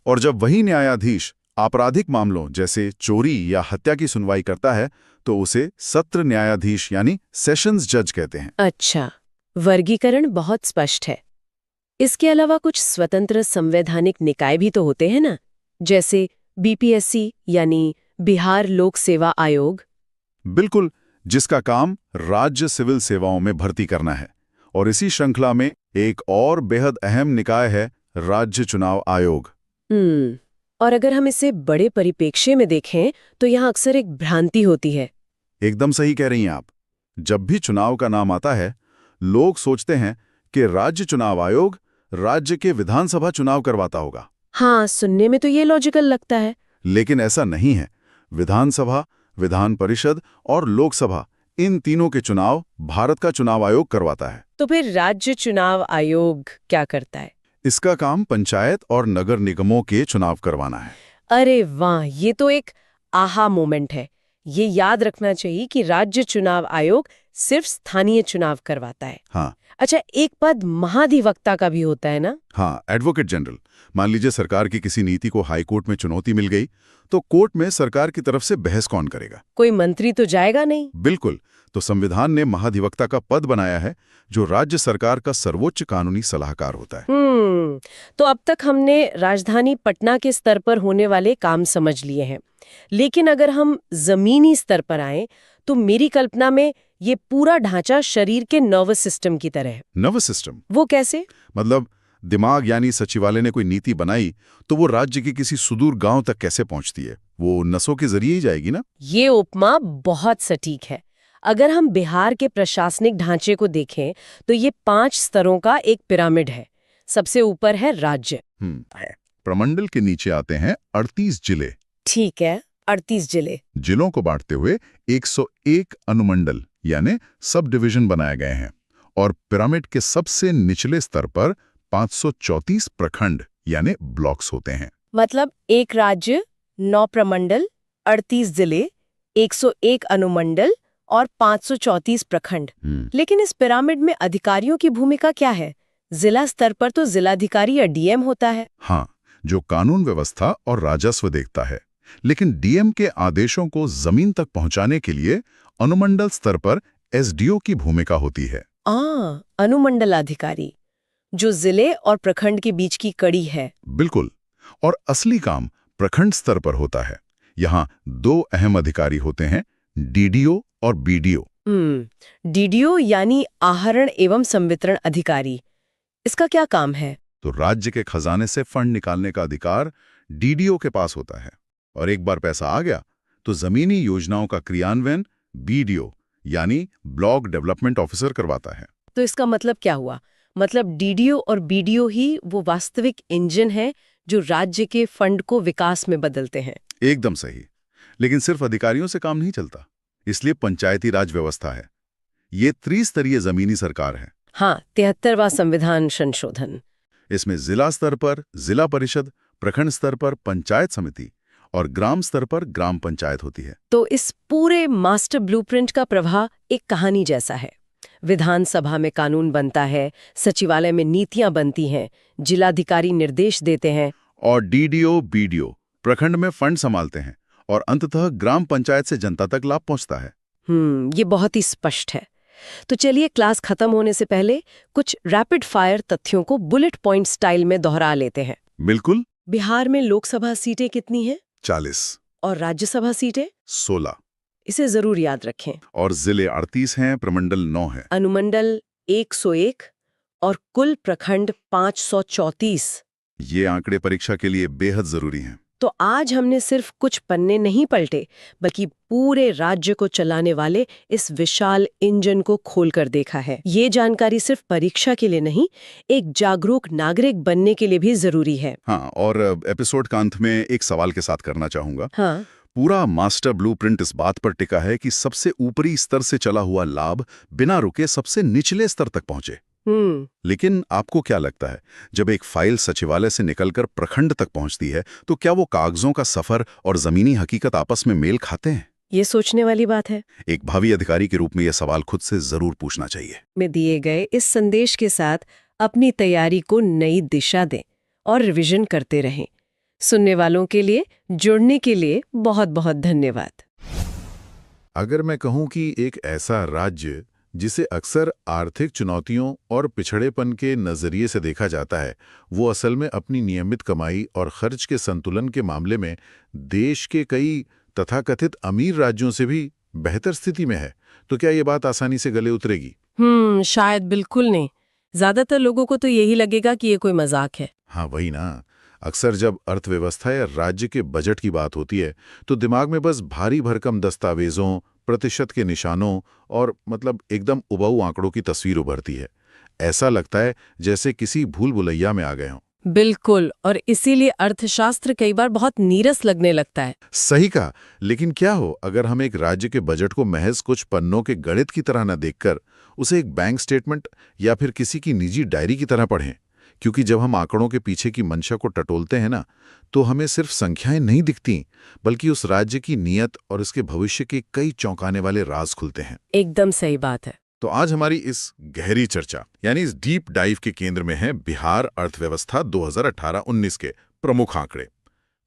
और जब वही न्यायाधीश आपराधिक मामलों जैसे चोरी या हत्या की सुनवाई करता है तो उसे सत्र न्यायाधीश यानी सेशंस जज कहते हैं। अच्छा, वर्गीकरण बहुत स्पष्ट है। इसके अलावा कुछ स्वतंत्र संवैधानिक निकाय भी तो होते हैं ना, जैसे बीपीएससी यानी बिहार लोक सेवा आयोग। बिल्कुल, जिसका काम राज्य सिविल सेवाओं में भर्ती करना है। और इसी श्रृंखला में एक और बेहद अहम निकाय है राज्य चुनाव आयोग। और अगर हम इसे बड़े परिप्रेक्ष्य में देखें तो यहाँ अक्सर एक भ्रांति होती है। एकदम सही कह रही हैं आप। जब भी चुनाव का नाम आता है, लोग सोचते हैं कि राज्य चुनाव आयोग राज्य के विधानसभा चुनाव करवाता होगा। हाँ, सुनने में तो ये लॉजिकल लगता है। लेकिन ऐसा नहीं है। विधानसभा, विधान परिषद और लोकसभा, इन तीनों के चुनाव भारत का चुनाव आयोग करवाता है। तो फिर राज्य चुनाव आयोग क्या करता है? इसका काम पंचायत और नगर निगमों के चुनाव करवाना है। अरे वाह, ये तो एक आहा मोमेंट है। ये याद रखना चाहिए कि राज्य चुनाव आयोग सिर्फ स्थानीय चुनाव करवाता है। हाँ। अच्छा, एक पद महाधिवक्ता का भी होता है ना? हाँ, एडवोकेट जनरल। मान लीजिए सरकार की किसी नीति को हाईकोर्ट में चुनौती मिल गई, तो कोर्ट में सरकार की तरफ से बहस कौन करेगा? कोई मंत्री तो जाएगा नहीं। बिल्कुल। तो संविधान ने महाधिवक्ता का पद बनाया है, जो राज्य सरकार का सर्वोच्च कानूनी सलाहकार होता है। तो अब तक हमने राजधानी पटना के स्तर पर होने वाले काम समझ लिए हैं। लेकिन अगर हम जमीनी स्तर पर आएं, तो मेरी कल्पना में ये पूरा ढांचा शरीर के नर्वस सिस्टम की तरह है। नर्वस सिस्टम वो कैसे? मतलब दिमाग यानी सचिवालय ने कोई नीति बनाई तो वो राज्य के किसी सुदूर गांव तक कैसे पहुंचती है? वो नसों के जरिए ही जाएगी ना? ये उपमा बहुत सटीक है। अगर हम बिहार के प्रशासनिक ढांचे को देखें तो ये 5 स्तरों का एक पिरामिड है। सबसे ऊपर है राज्य। प्रमंडल के नीचे आते हैं 38 जिले। ठीक है, 38 जिले। जिलों को बांटते हुए 101 अनुमंडल यानी सब डिवीजन बनाए गए हैं और पिरामिड के सबसे निचले स्तर पर 534 प्रखंड यानी ब्लॉक्स होते हैं। मतलब एक राज्य, 9 प्रमंडल, 38 जिले, 101 अनुमंडल और 534 प्रखंड। लेकिन इस पिरामिड में अधिकारियों की भूमिका क्या है? जिला स्तर पर तो जिलाधिकारी या डीएम होता है। हाँ, जो कानून व्यवस्था और राजस्व देखता है। लेकिन डीएम के आदेशों को जमीन तक पहुंचाने के लिए अनुमंडल स्तर पर एसडीओ की भूमिका होती है। अनुमंडलाधिकारी, जो जिले और प्रखंड के बीच की कड़ी है। बिल्कुल। और असली काम प्रखंड स्तर पर होता है। यहाँ 2 अहम अधिकारी होते हैं, डीडीओ और बीडीओ। डीडीओ यानी आहरण एवं संवितरण अधिकारी। इसका क्या काम है? तो राज्य के खजाने से फंड निकालने का अधिकार डीडीओ के पास होता है और एक बार पैसा आ गया तो जमीनी योजनाओं का क्रियान्वयन बीडीओ यानी ब्लॉक डेवलपमेंट ऑफिसर करवाता है। तो इसका मतलब क्या हुआ? मतलब डीडीओ और बीडीओ ही वो वास्तविक इंजन है जो राज्य के फंड को विकास में बदलते हैं। एकदम सही। लेकिन सिर्फ अधिकारियों से काम नहीं चलता, इसलिए पंचायती राज व्यवस्था है। ये त्रिस्तरीय जमीनी सरकार है। हाँ, 73वां संविधान संशोधन। इसमें जिला स्तर पर जिला परिषद, प्रखंड स्तर पर पंचायत समिति और ग्राम स्तर पर ग्राम पंचायत होती है। तो इस पूरे मास्टर ब्लूप्रिंट का प्रवाह एक कहानी जैसा है। विधानसभा में कानून बनता है, सचिवालय में नीतियां बनती हैं, जिलाधिकारी निर्देश देते हैं और डीडीओ बीडीओ प्रखंड में फंड संभालते हैं और अंततः ग्राम पंचायत से जनता तक लाभ पहुंचता है। ये बहुत ही स्पष्ट है। तो चलिए क्लास खत्म होने से पहले कुछ रैपिड फायर तथ्यों को बुलेट पॉइंट स्टाइल में दोहरा लेते हैं। बिल्कुल। बिहार में लोकसभा सीटें कितनी हैं? 40। और राज्यसभा सीटें? 16। इसे जरूर याद रखें। और जिले 38 हैं, प्रमंडल 9 है। अनुमंडल 101 और कुल प्रखंड 534। ये आंकड़े परीक्षा के लिए बेहद जरूरी हैं। तो आज हमने सिर्फ कुछ पन्ने नहीं पलटे, बल्कि पूरे राज्य को चलाने वाले इस विशाल इंजन को खोलकर देखा है। ये जानकारी सिर्फ परीक्षा के लिए नहीं, एक जागरूक नागरिक बनने के लिए भी जरूरी है। हाँ, और एपिसोड का अंत में एक सवाल के साथ करना चाहूंगा। हाँ। पूरा मास्टर ब्लूप्रिंट इस बात पर टिका है कि सबसे ऊपरी स्तर से चला हुआ लाभ बिना रुके सबसे निचले स्तर तक पहुंचे। लेकिन आपको क्या लगता है, जब एक फाइल सचिवालय से निकलकर प्रखंड तक पहुंचती है तो क्या वो कागजों का सफर और जमीनी हकीकत आपस में मेल खाते हैं? ये सोचने वाली बात है। एक भावी अधिकारी के रूप में यह सवाल खुद से जरूर पूछना चाहिए। में दिए गए इस संदेश के साथ अपनी तैयारी को नई दिशा दें और रिवीजन करते रहें। सुनने वालों के लिए जुड़ने के लिए बहुत बहुत धन्यवाद। अगर मैं कहूं कि एक ऐसा राज्य जिसे अक्सर आर्थिक चुनौतियों और पिछड़ेपन के नजरिए से देखा जाता है, वो असल में अपनी नियमित कमाई और खर्च के संतुलन के मामले में देश के कई तथाकथित अमीर राज्यों से भी बेहतर स्थिति में है, तो क्या ये बात आसानी से गले उतरेगी? शायद बिल्कुल नहीं। ज्यादातर लोगों को तो यही लगेगा कि ये कोई मजाक है। हाँ, वही ना। अक्सर जब अर्थव्यवस्था या राज्य के बजट की बात होती है तो दिमाग में बस भारी भरकम दस्तावेजों, प्रतिशत के निशानों और मतलब एकदम उबाऊ आंकड़ों की तस्वीर उभरती है। ऐसा लगता है जैसे किसी भूल भुलैया में आ गए हों। बिल्कुल, और इसीलिए अर्थशास्त्र कई बार बहुत नीरस लगने लगता है। सही कहा। लेकिन क्या हो अगर हम एक राज्य के बजट को महज कुछ पन्नों के गणित की तरह न देखकर उसे एक बैंक स्टेटमेंट या फिर किसी की निजी डायरी की तरह पढ़ें? क्योंकि जब हम आंकड़ों के पीछे की मंशा को टटोलते हैं ना, तो हमें सिर्फ संख्याएं नहीं दिखती, बल्कि उस राज्य की नीयत और उसके भविष्य के कई चौंकाने वाले राज खुलते हैं। एकदम सही बात है। तो आज हमारी इस गहरी चर्चा यानी इस डीप डाइव के केंद्र में है बिहार अर्थव्यवस्था 2018-19 के प्रमुख आंकड़े।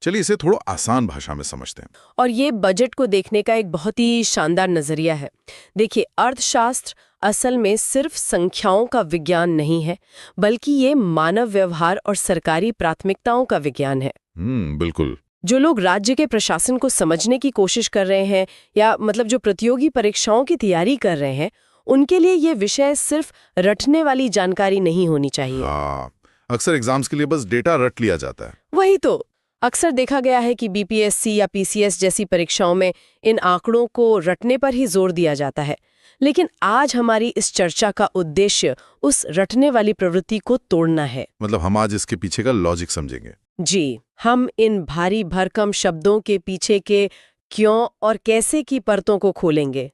चलिए इसे थोड़ा आसान भाषा में समझते हैं। और ये बजट को देखने का एक बहुत ही शानदार नजरिया है। देखिए, अर्थशास्त्र असल में सिर्फ संख्याओं का विज्ञान नहीं है, बल्कि ये मानव व्यवहार और सरकारी प्राथमिकताओं का विज्ञान है। बिल्कुल। जो लोग राज्य के प्रशासन को समझने की कोशिश कर रहे हैं या मतलब जो प्रतियोगी परीक्षाओं की तैयारी कर रहे हैं, उनके लिए ये विषय सिर्फ रटने वाली जानकारी नहीं होनी चाहिए। हाँ, अक्सर एग्जाम्स के लिए बस डेटा रट लिया जाता है। वही तो, अक्सर देखा गया है कि बीपीएससी या पीसीएस जैसी परीक्षाओं में इन आंकड़ों को रटने पर ही जोर दिया जाता है। लेकिन आज हमारी इस चर्चा का उद्देश्य उस रटने वाली प्रवृत्ति को तोड़ना है। मतलब हम आज इसके पीछे का लॉजिक समझेंगे। जी, हम इन भारी भरकम शब्दों के पीछे के क्यों और कैसे की परतों को खोलेंगे,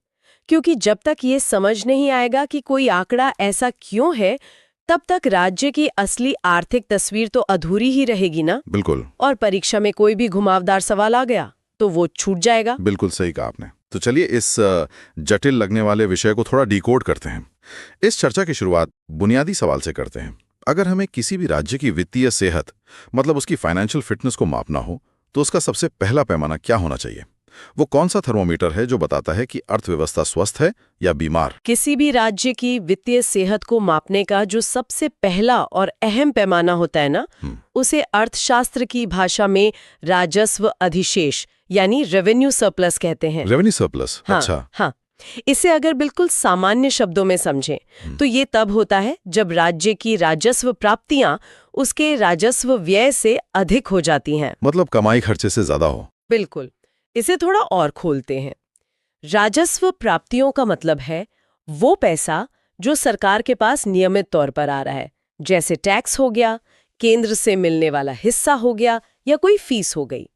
क्योंकि जब तक ये समझ नहीं आएगा कि कोई आंकड़ा ऐसा क्यों है, तब तक राज्य की असली आर्थिक तस्वीर तो अधूरी ही रहेगी ना। बिल्कुल। और परीक्षा में कोई भी घुमावदार सवाल आ गया तो वो छूट जाएगा। बिल्कुल सही कहा आपने। तो चलिए इस जटिल लगने वाले विषय को थोड़ा डिकोड करते हैं। इस चर्चा की शुरुआत बुनियादी सवाल से करते हैं। अगर हमें किसी भी राज्य की वित्तीय सेहत मतलब उसकी फाइनेंशियल फिटनेस को मापना हो तो उसका सबसे पहला पैमाना क्या होना चाहिए? वो कौन सा थर्मोमीटर है जो बताता है कि अर्थव्यवस्था स्वस्थ है या बीमार? किसी भी राज्य की वित्तीय सेहत को मापने का जो सबसे पहला और अहम पैमाना होता है ना, उसे अर्थशास्त्र की भाषा में राजस्व अधिशेष यानी रेवेन्यू सरप्लस कहते हैं। Revenue surplus? हाँ, अच्छा। हाँ। इसे अगर बिल्कुल सामान्य शब्दों में समझें तो ये तब होता है जब राज्य की राजस्व प्राप्तियां उसके राजस्व व्यय से अधिक हो जाती हैं। मतलब कमाई खर्चे से ज्यादा हो। बिल्कुल। इसे थोड़ा और खोलते हैं। राजस्व प्राप्तियों का मतलब है वो पैसा जो सरकार के पास नियमित तौर पर आ रहा है, जैसे टैक्स हो गया, केंद्र से मिलने वाला हिस्सा हो गया या कोई फीस हो गई।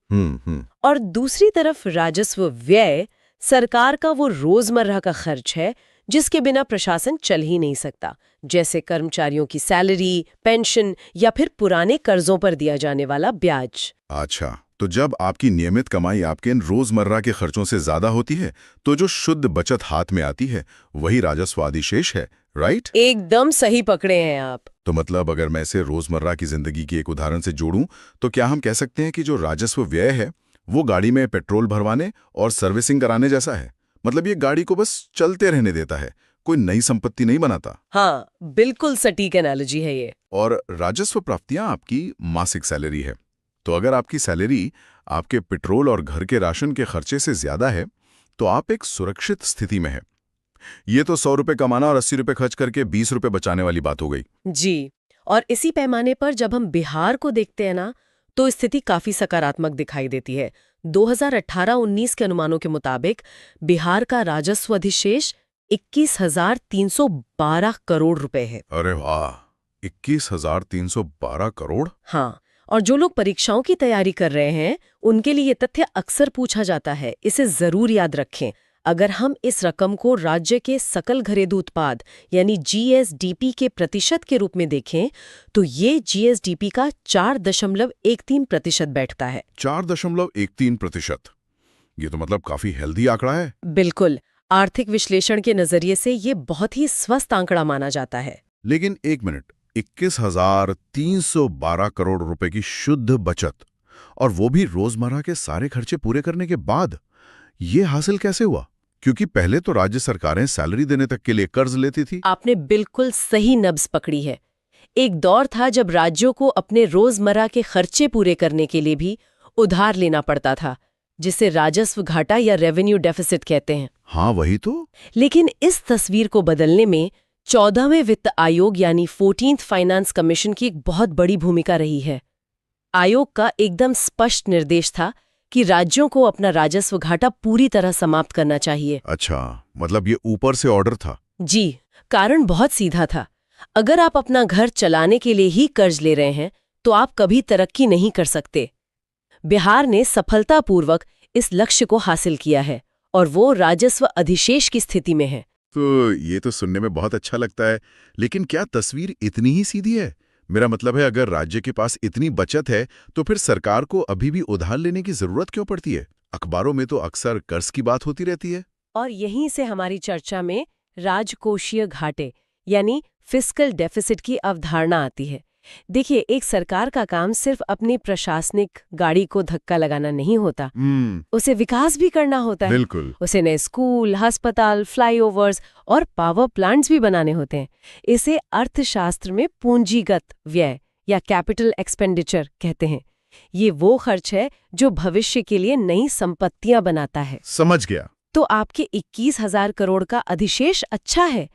और दूसरी तरफ राजस्व व्यय सरकार का वो रोजमर्रा का खर्च है जिसके बिना प्रशासन चल ही नहीं सकता, जैसे कर्मचारियों की सैलरी, पेंशन या फिर पुराने कर्जों पर दिया जाने वाला ब्याज। अच्छा, तो जब आपकी नियमित कमाई आपके इन रोजमर्रा के खर्चों से ज्यादा होती है तो जो शुद्ध बचत हाथ में आती है वही राजस्व अधिशेष है, राइट? एकदम सही पकड़े हैं आप। तो मतलब अगर मैं इसे रोजमर्रा की जिंदगी के एक उदाहरण से जोड़ूं तो क्या हम कह सकते हैं कि जो राजस्व व्यय है वो गाड़ी में पेट्रोल भरवाने और सर्विसिंग कराने जैसा है? मतलब ये गाड़ी को बस चलते रहने देता है, कोई नई संपत्ति नहीं बनाता। हाँ, बिल्कुल सटीक एनालॉजी है ये। और राजस्व प्राप्तियां आपकी मासिक सैलरी है। तो अगर आपकी सैलरी आपके पेट्रोल और घर के राशन के खर्चे से ज्यादा है तो आप एक सुरक्षित स्थिति में है। ये तो 100 रुपए कमाना और 80 रुपए खर्च करके 20 रुपए बचाने वाली बात हो गई। जी, और इसी पैमाने पर जब हम बिहार को देखते हैं ना, तो स्थिति काफी सकारात्मक दिखाई देती है। 2018-19 के अनुमानों के मुताबिक बिहार का राजस्व अधिशेष 21,312 करोड़ रुपए है। अरे वाह, 21,312 करोड़? हाँ, और जो लोग परीक्षाओं की तैयारी कर रहे हैं उनके लिए ये तथ्य अक्सर पूछा जाता है, इसे जरूर याद रखें। अगर हम इस रकम को राज्य के सकल घरेलू उत्पाद यानी जीएसडीपी के प्रतिशत के रूप में देखें तो ये जीएसडीपी का 4.13% बैठता है। 4.13%? ये तो मतलब काफी हेल्दी आंकड़ा है। बिल्कुल, आर्थिक विश्लेषण के नजरिए से ये बहुत ही स्वस्थ आंकड़ा माना जाता है। लेकिन एक मिनट, 21,312 करोड़ रुपए की शुद्ध बचत, और वो भी रोजमर्रा के सारे खर्चे पूरे करने के बाद, ये हासिल कैसे हुआ? क्योंकि पहले तो राज्य सरकारें सैलरी देने तक के लिए कर्ज लेती थी। आपने बिल्कुल सही नब्ज पकड़ी है। एक दौर था जब राज्यों को अपने रोजमर्रा के खर्चे पूरे करने के लिए भी उधार लेना पड़ता था, जिसे राजस्व घाटा या रेवेन्यू डेफिसिट कहते हैं। हाँ, वही तो। लेकिन इस तस्वीर को बदलने में 14वें वित्त आयोग यानी 14th फाइनेंस कमीशन की एक बहुत बड़ी भूमिका रही है। आयोग का एकदम स्पष्ट निर्देश था कि राज्यों को अपना राजस्व घाटा पूरी तरह समाप्त करना चाहिए। अच्छा, मतलब ये ऊपर से ऑर्डर था? जी, कारण बहुत सीधा था। अगर आप अपना घर चलाने के लिए ही कर्ज ले रहे हैं तो आप कभी तरक्की नहीं कर सकते। बिहार ने सफलतापूर्वक इस लक्ष्य को हासिल किया है और वो राजस्व अधिशेष की स्थिति में है। तो ये तो सुनने में बहुत अच्छा लगता है, लेकिन क्या तस्वीर इतनी ही सीधी है? मेरा मतलब है, अगर राज्य के पास इतनी बचत है तो फिर सरकार को अभी भी उधार लेने की जरूरत क्यों पड़ती है? अखबारों में तो अक्सर कर्ज की बात होती रहती है। और यहीं से हमारी चर्चा में राजकोषीय घाटे यानी फिस्कल डेफिसिट की अवधारणा आती है। देखिए, एक सरकार का काम सिर्फ अपनी प्रशासनिक गाड़ी को धक्का लगाना नहीं होता, उसे विकास भी करना होता है। बिल्कुल। उसे नए स्कूल, अस्पताल, फ्लाईओवर्स और पावर प्लांट्स भी बनाने होते हैं। इसे अर्थशास्त्र में पूंजीगत व्यय या कैपिटल एक्सपेंडिचर कहते हैं। ये वो खर्च है जो भविष्य के लिए नई संपत्तियां बनाता है। समझ गया। तो आपके 21,000 करोड़ का अधिशेष अच्छा है,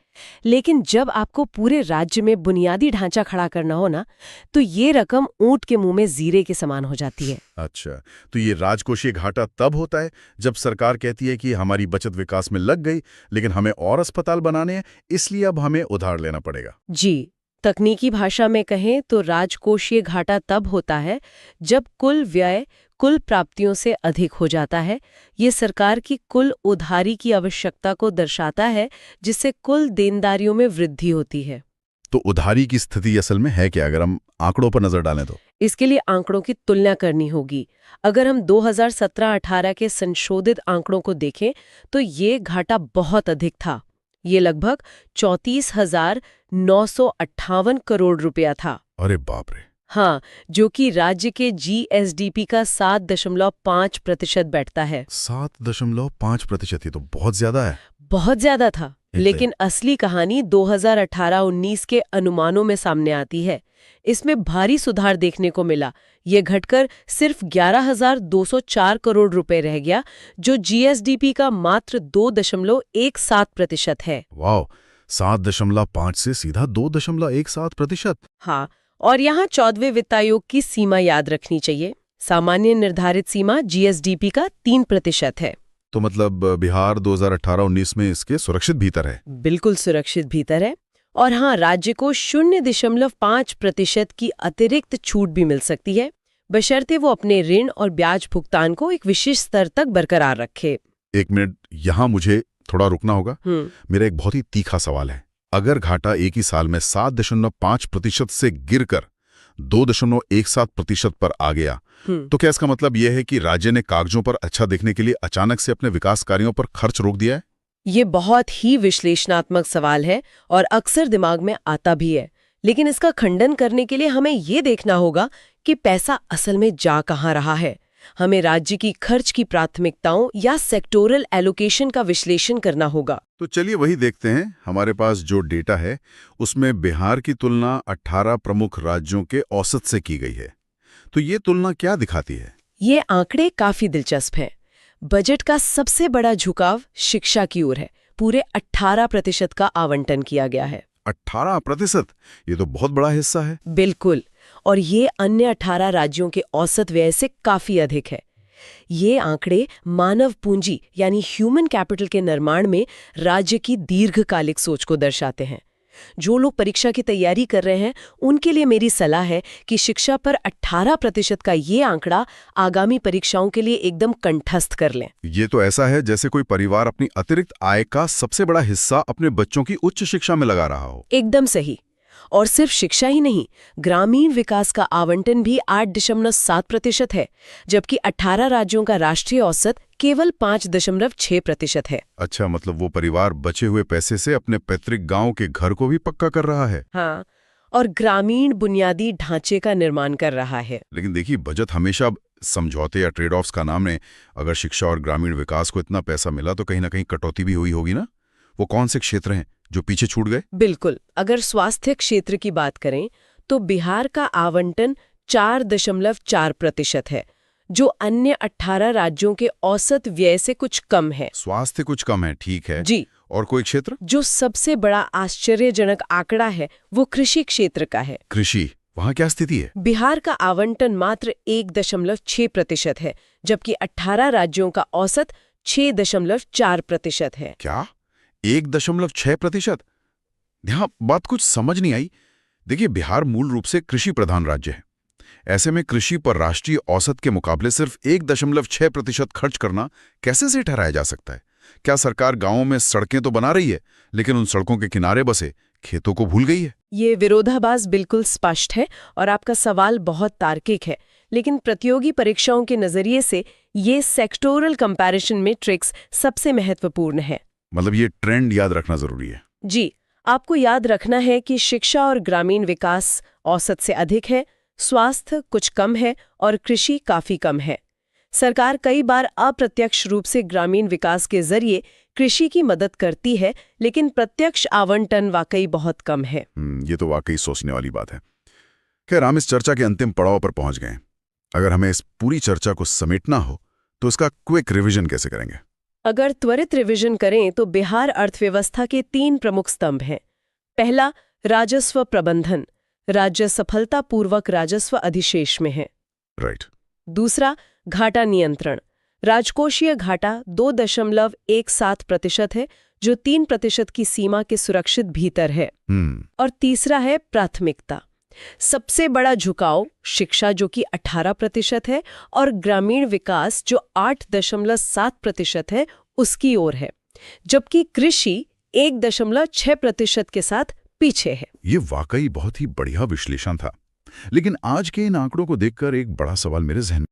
लेकिन जब आपको पूरे राज्य में बुनियादी ढांचा खड़ा करना हो ना, तो ये रकम ऊंट के मुंह में जीरे के समान हो जाती है। अच्छा, तो ये राजकोषीय घाटा तब होता है जब सरकार कहती है कि हमारी बचत विकास में लग गई, लेकिन हमें और अस्पताल बनाने हैं, इसलिए अब हमें उधार लेना पड़ेगा। जी, तकनीकी भाषा में कहें तो राजकोषीय घाटा तब होता है जब कुल व्यय कुल प्राप्तियों से अधिक हो जाता है। ये सरकार की कुल उधारी की आवश्यकता को दर्शाता है, जिससे कुल देनदारियों में वृद्धि होती है। तो उधारी की स्थिति असल में है क्या, अगर हम आंकड़ों पर नजर डालें तो? इसके लिए आंकड़ों की तुलना करनी होगी। अगर हम 2017-18 के संशोधित आंकड़ों को देखें तो ये घाटा बहुत अधिक था। ये लगभग 34,958 करोड़ रुपया था। अरे बाप रे। हाँ, जो कि राज्य के जीएसडीपी का 7.5% बैठता है। 7.5%, ये तो बहुत ज्यादा है। बहुत ज्यादा था, लेकिन असली कहानी 2018-19 के अनुमानों में सामने आती है। इसमें भारी सुधार देखने को मिला। ये घटकर सिर्फ 11,204 करोड़ रुपए रह गया, जो जीएसडीपी का मात्र 2.17% है। वाह, 7.5 से सीधा 2.17%। हाँ, और यहाँ 14वें वित्त आयोग की सीमा याद रखनी चाहिए। सामान्य निर्धारित सीमा जीएसडीपी का 3% है। तो मतलब बिहार 2018-19 में इसके सुरक्षित भीतर है। बिल्कुल सुरक्षित भीतर है। और हाँ, राज्य को 0.5% की अतिरिक्त छूट भी मिल सकती है, बशर्ते वो अपने ऋण और ब्याज भुगतान को एक विशिष्ट स्तर तक बरकरार रखे। 1 मिनट, यहाँ मुझे थोड़ा रुकना होगा। मेरा एक बहुत ही तीखा सवाल है। अगर घाटा एक ही साल में 7.5% से गिरकर 2.17% पर आ गया, तो क्या इसका मतलब यह है कि राज्य ने कागजों पर अच्छा दिखने के लिए अचानक से अपने विकास कार्यों पर खर्च रोक दिया है? ये बहुत ही विश्लेषणात्मक सवाल है और अक्सर दिमाग में आता भी है। लेकिन इसका खंडन करने के लिए हमें ये देखना होगा कि पैसा असल में जा कहाँ रहा है। हमें राज्य की खर्च की प्राथमिकताओं या सेक्टोरल एलोकेशन का विश्लेषण करना होगा। तो चलिए वही देखते हैं। हमारे पास जो डेटा है उसमें बिहार की तुलना 18 प्रमुख राज्यों के औसत से की गई है। तो ये तुलना क्या दिखाती है? ये आंकड़े काफी दिलचस्प हैं। बजट का सबसे बड़ा झुकाव शिक्षा की ओर है। पूरे 18% का आवंटन किया गया है। 18%? ये तो बहुत बड़ा हिस्सा है। बिल्कुल, और ये अन्य 18 राज्यों के औसत व्यय से काफी अधिक है। ये आंकड़े मानव पूंजी यानी ह्यूमन कैपिटल के निर्माण में राज्य की दीर्घकालिक सोच को दर्शाते हैं। जो लोग परीक्षा की तैयारी कर रहे हैं, उनके लिए मेरी सलाह है कि शिक्षा पर 18% का ये आंकड़ा आगामी परीक्षाओं के लिए एकदम कंठस्थ कर लें। ये तो ऐसा है जैसे कोई परिवार अपनी अतिरिक्त आय का सबसे बड़ा हिस्सा अपने बच्चों की उच्च शिक्षा में लगा रहा हो। एकदम सही। और सिर्फ शिक्षा ही नहीं, ग्रामीण विकास का आवंटन भी 8.7% है, जबकि 18 राज्यों का राष्ट्रीय औसत केवल 5.6% है। अच्छा, मतलब वो परिवार बचे हुए पैसे से अपने पैतृक गांव के घर को भी पक्का कर रहा है। हाँ, और ग्रामीण बुनियादी ढांचे का निर्माण कर रहा है। लेकिन देखिए, बजट हमेशा समझौते या ट्रेड ऑफ्स का नाम है। अगर शिक्षा और ग्रामीण विकास को इतना पैसा मिला तो कहीं ना कहीं कटौती भी हुई होगी ना? वो कौन से क्षेत्र हैं जो पीछे छूट गए? बिल्कुल, अगर स्वास्थ्य क्षेत्र की बात करें तो बिहार का आवंटन 4.4% है, जो अन्य 18 राज्यों के औसत व्यय से कुछ कम है। स्वास्थ्य कुछ कम है, ठीक है जी। और कोई क्षेत्र? जो सबसे बड़ा आश्चर्यजनक आंकड़ा है वो कृषि क्षेत्र का है। कृषि, वहाँ क्या स्थिति है? बिहार का आवंटन मात्र 1.6% है, जबकि 18 राज्यों का औसत 6.4% है। क्या 1.6%? यहाँ बात कुछ समझ नहीं आई। देखिए, बिहार मूल रूप से कृषि प्रधान राज्य है। ऐसे में कृषि पर राष्ट्रीय औसत के मुकाबले सिर्फ 1.6% खर्च करना कैसे से ठहराया जा सकता है? क्या सरकार गांवों में सड़कें तो बना रही है, लेकिन उन सड़कों के किनारे बसे खेतों को भूल गई है? ये विरोधाभास बिल्कुल स्पष्ट है और आपका सवाल बहुत तार्किक है, लेकिन प्रतियोगी परीक्षाओं के नजरिए से ये सेक्टोरल कंपैरिजन मैट्रिक्स सबसे महत्वपूर्ण है। मतलब ये ट्रेंड याद रखना जरूरी है। जी, आपको याद रखना है कि शिक्षा और ग्रामीण विकास औसत से अधिक है, स्वास्थ्य कुछ कम है और कृषि काफी कम है। सरकार कई बार अप्रत्यक्ष रूप से ग्रामीण विकास के जरिए कृषि की मदद करती है, लेकिन प्रत्यक्ष आवंटन वाकई बहुत कम है। ये तो वाकई सोचने वाली बात है। खैर, हम इस चर्चा के अंतिम पड़ाव पर पहुंच गए। अगर हमें इस पूरी चर्चा को समेटना हो तो इसका क्विक रिवीजन कैसे करेंगे? अगर त्वरित रिवीजन करें तो बिहार अर्थव्यवस्था के 3 प्रमुख स्तंभ हैं। पहला, राजस्व प्रबंधन। राज्य सफलतापूर्वक राजस्व अधिशेष में है। राइट। दूसरा, घाटा नियंत्रण। राजकोषीय घाटा 2.17% है, जो 3% की सीमा के सुरक्षित भीतर है। और तीसरा है प्राथमिकता। सबसे बड़ा झुकाव शिक्षा, जो कि 18% है, और ग्रामीण विकास, जो 8.7% है, उसकी ओर है, जबकि कृषि 1.6% के साथ पीछे है। ये वाकई बहुत ही बढ़िया विश्लेषण था। लेकिन आज के इन आंकड़ों को देखकर एक बड़ा सवाल मेरे जहन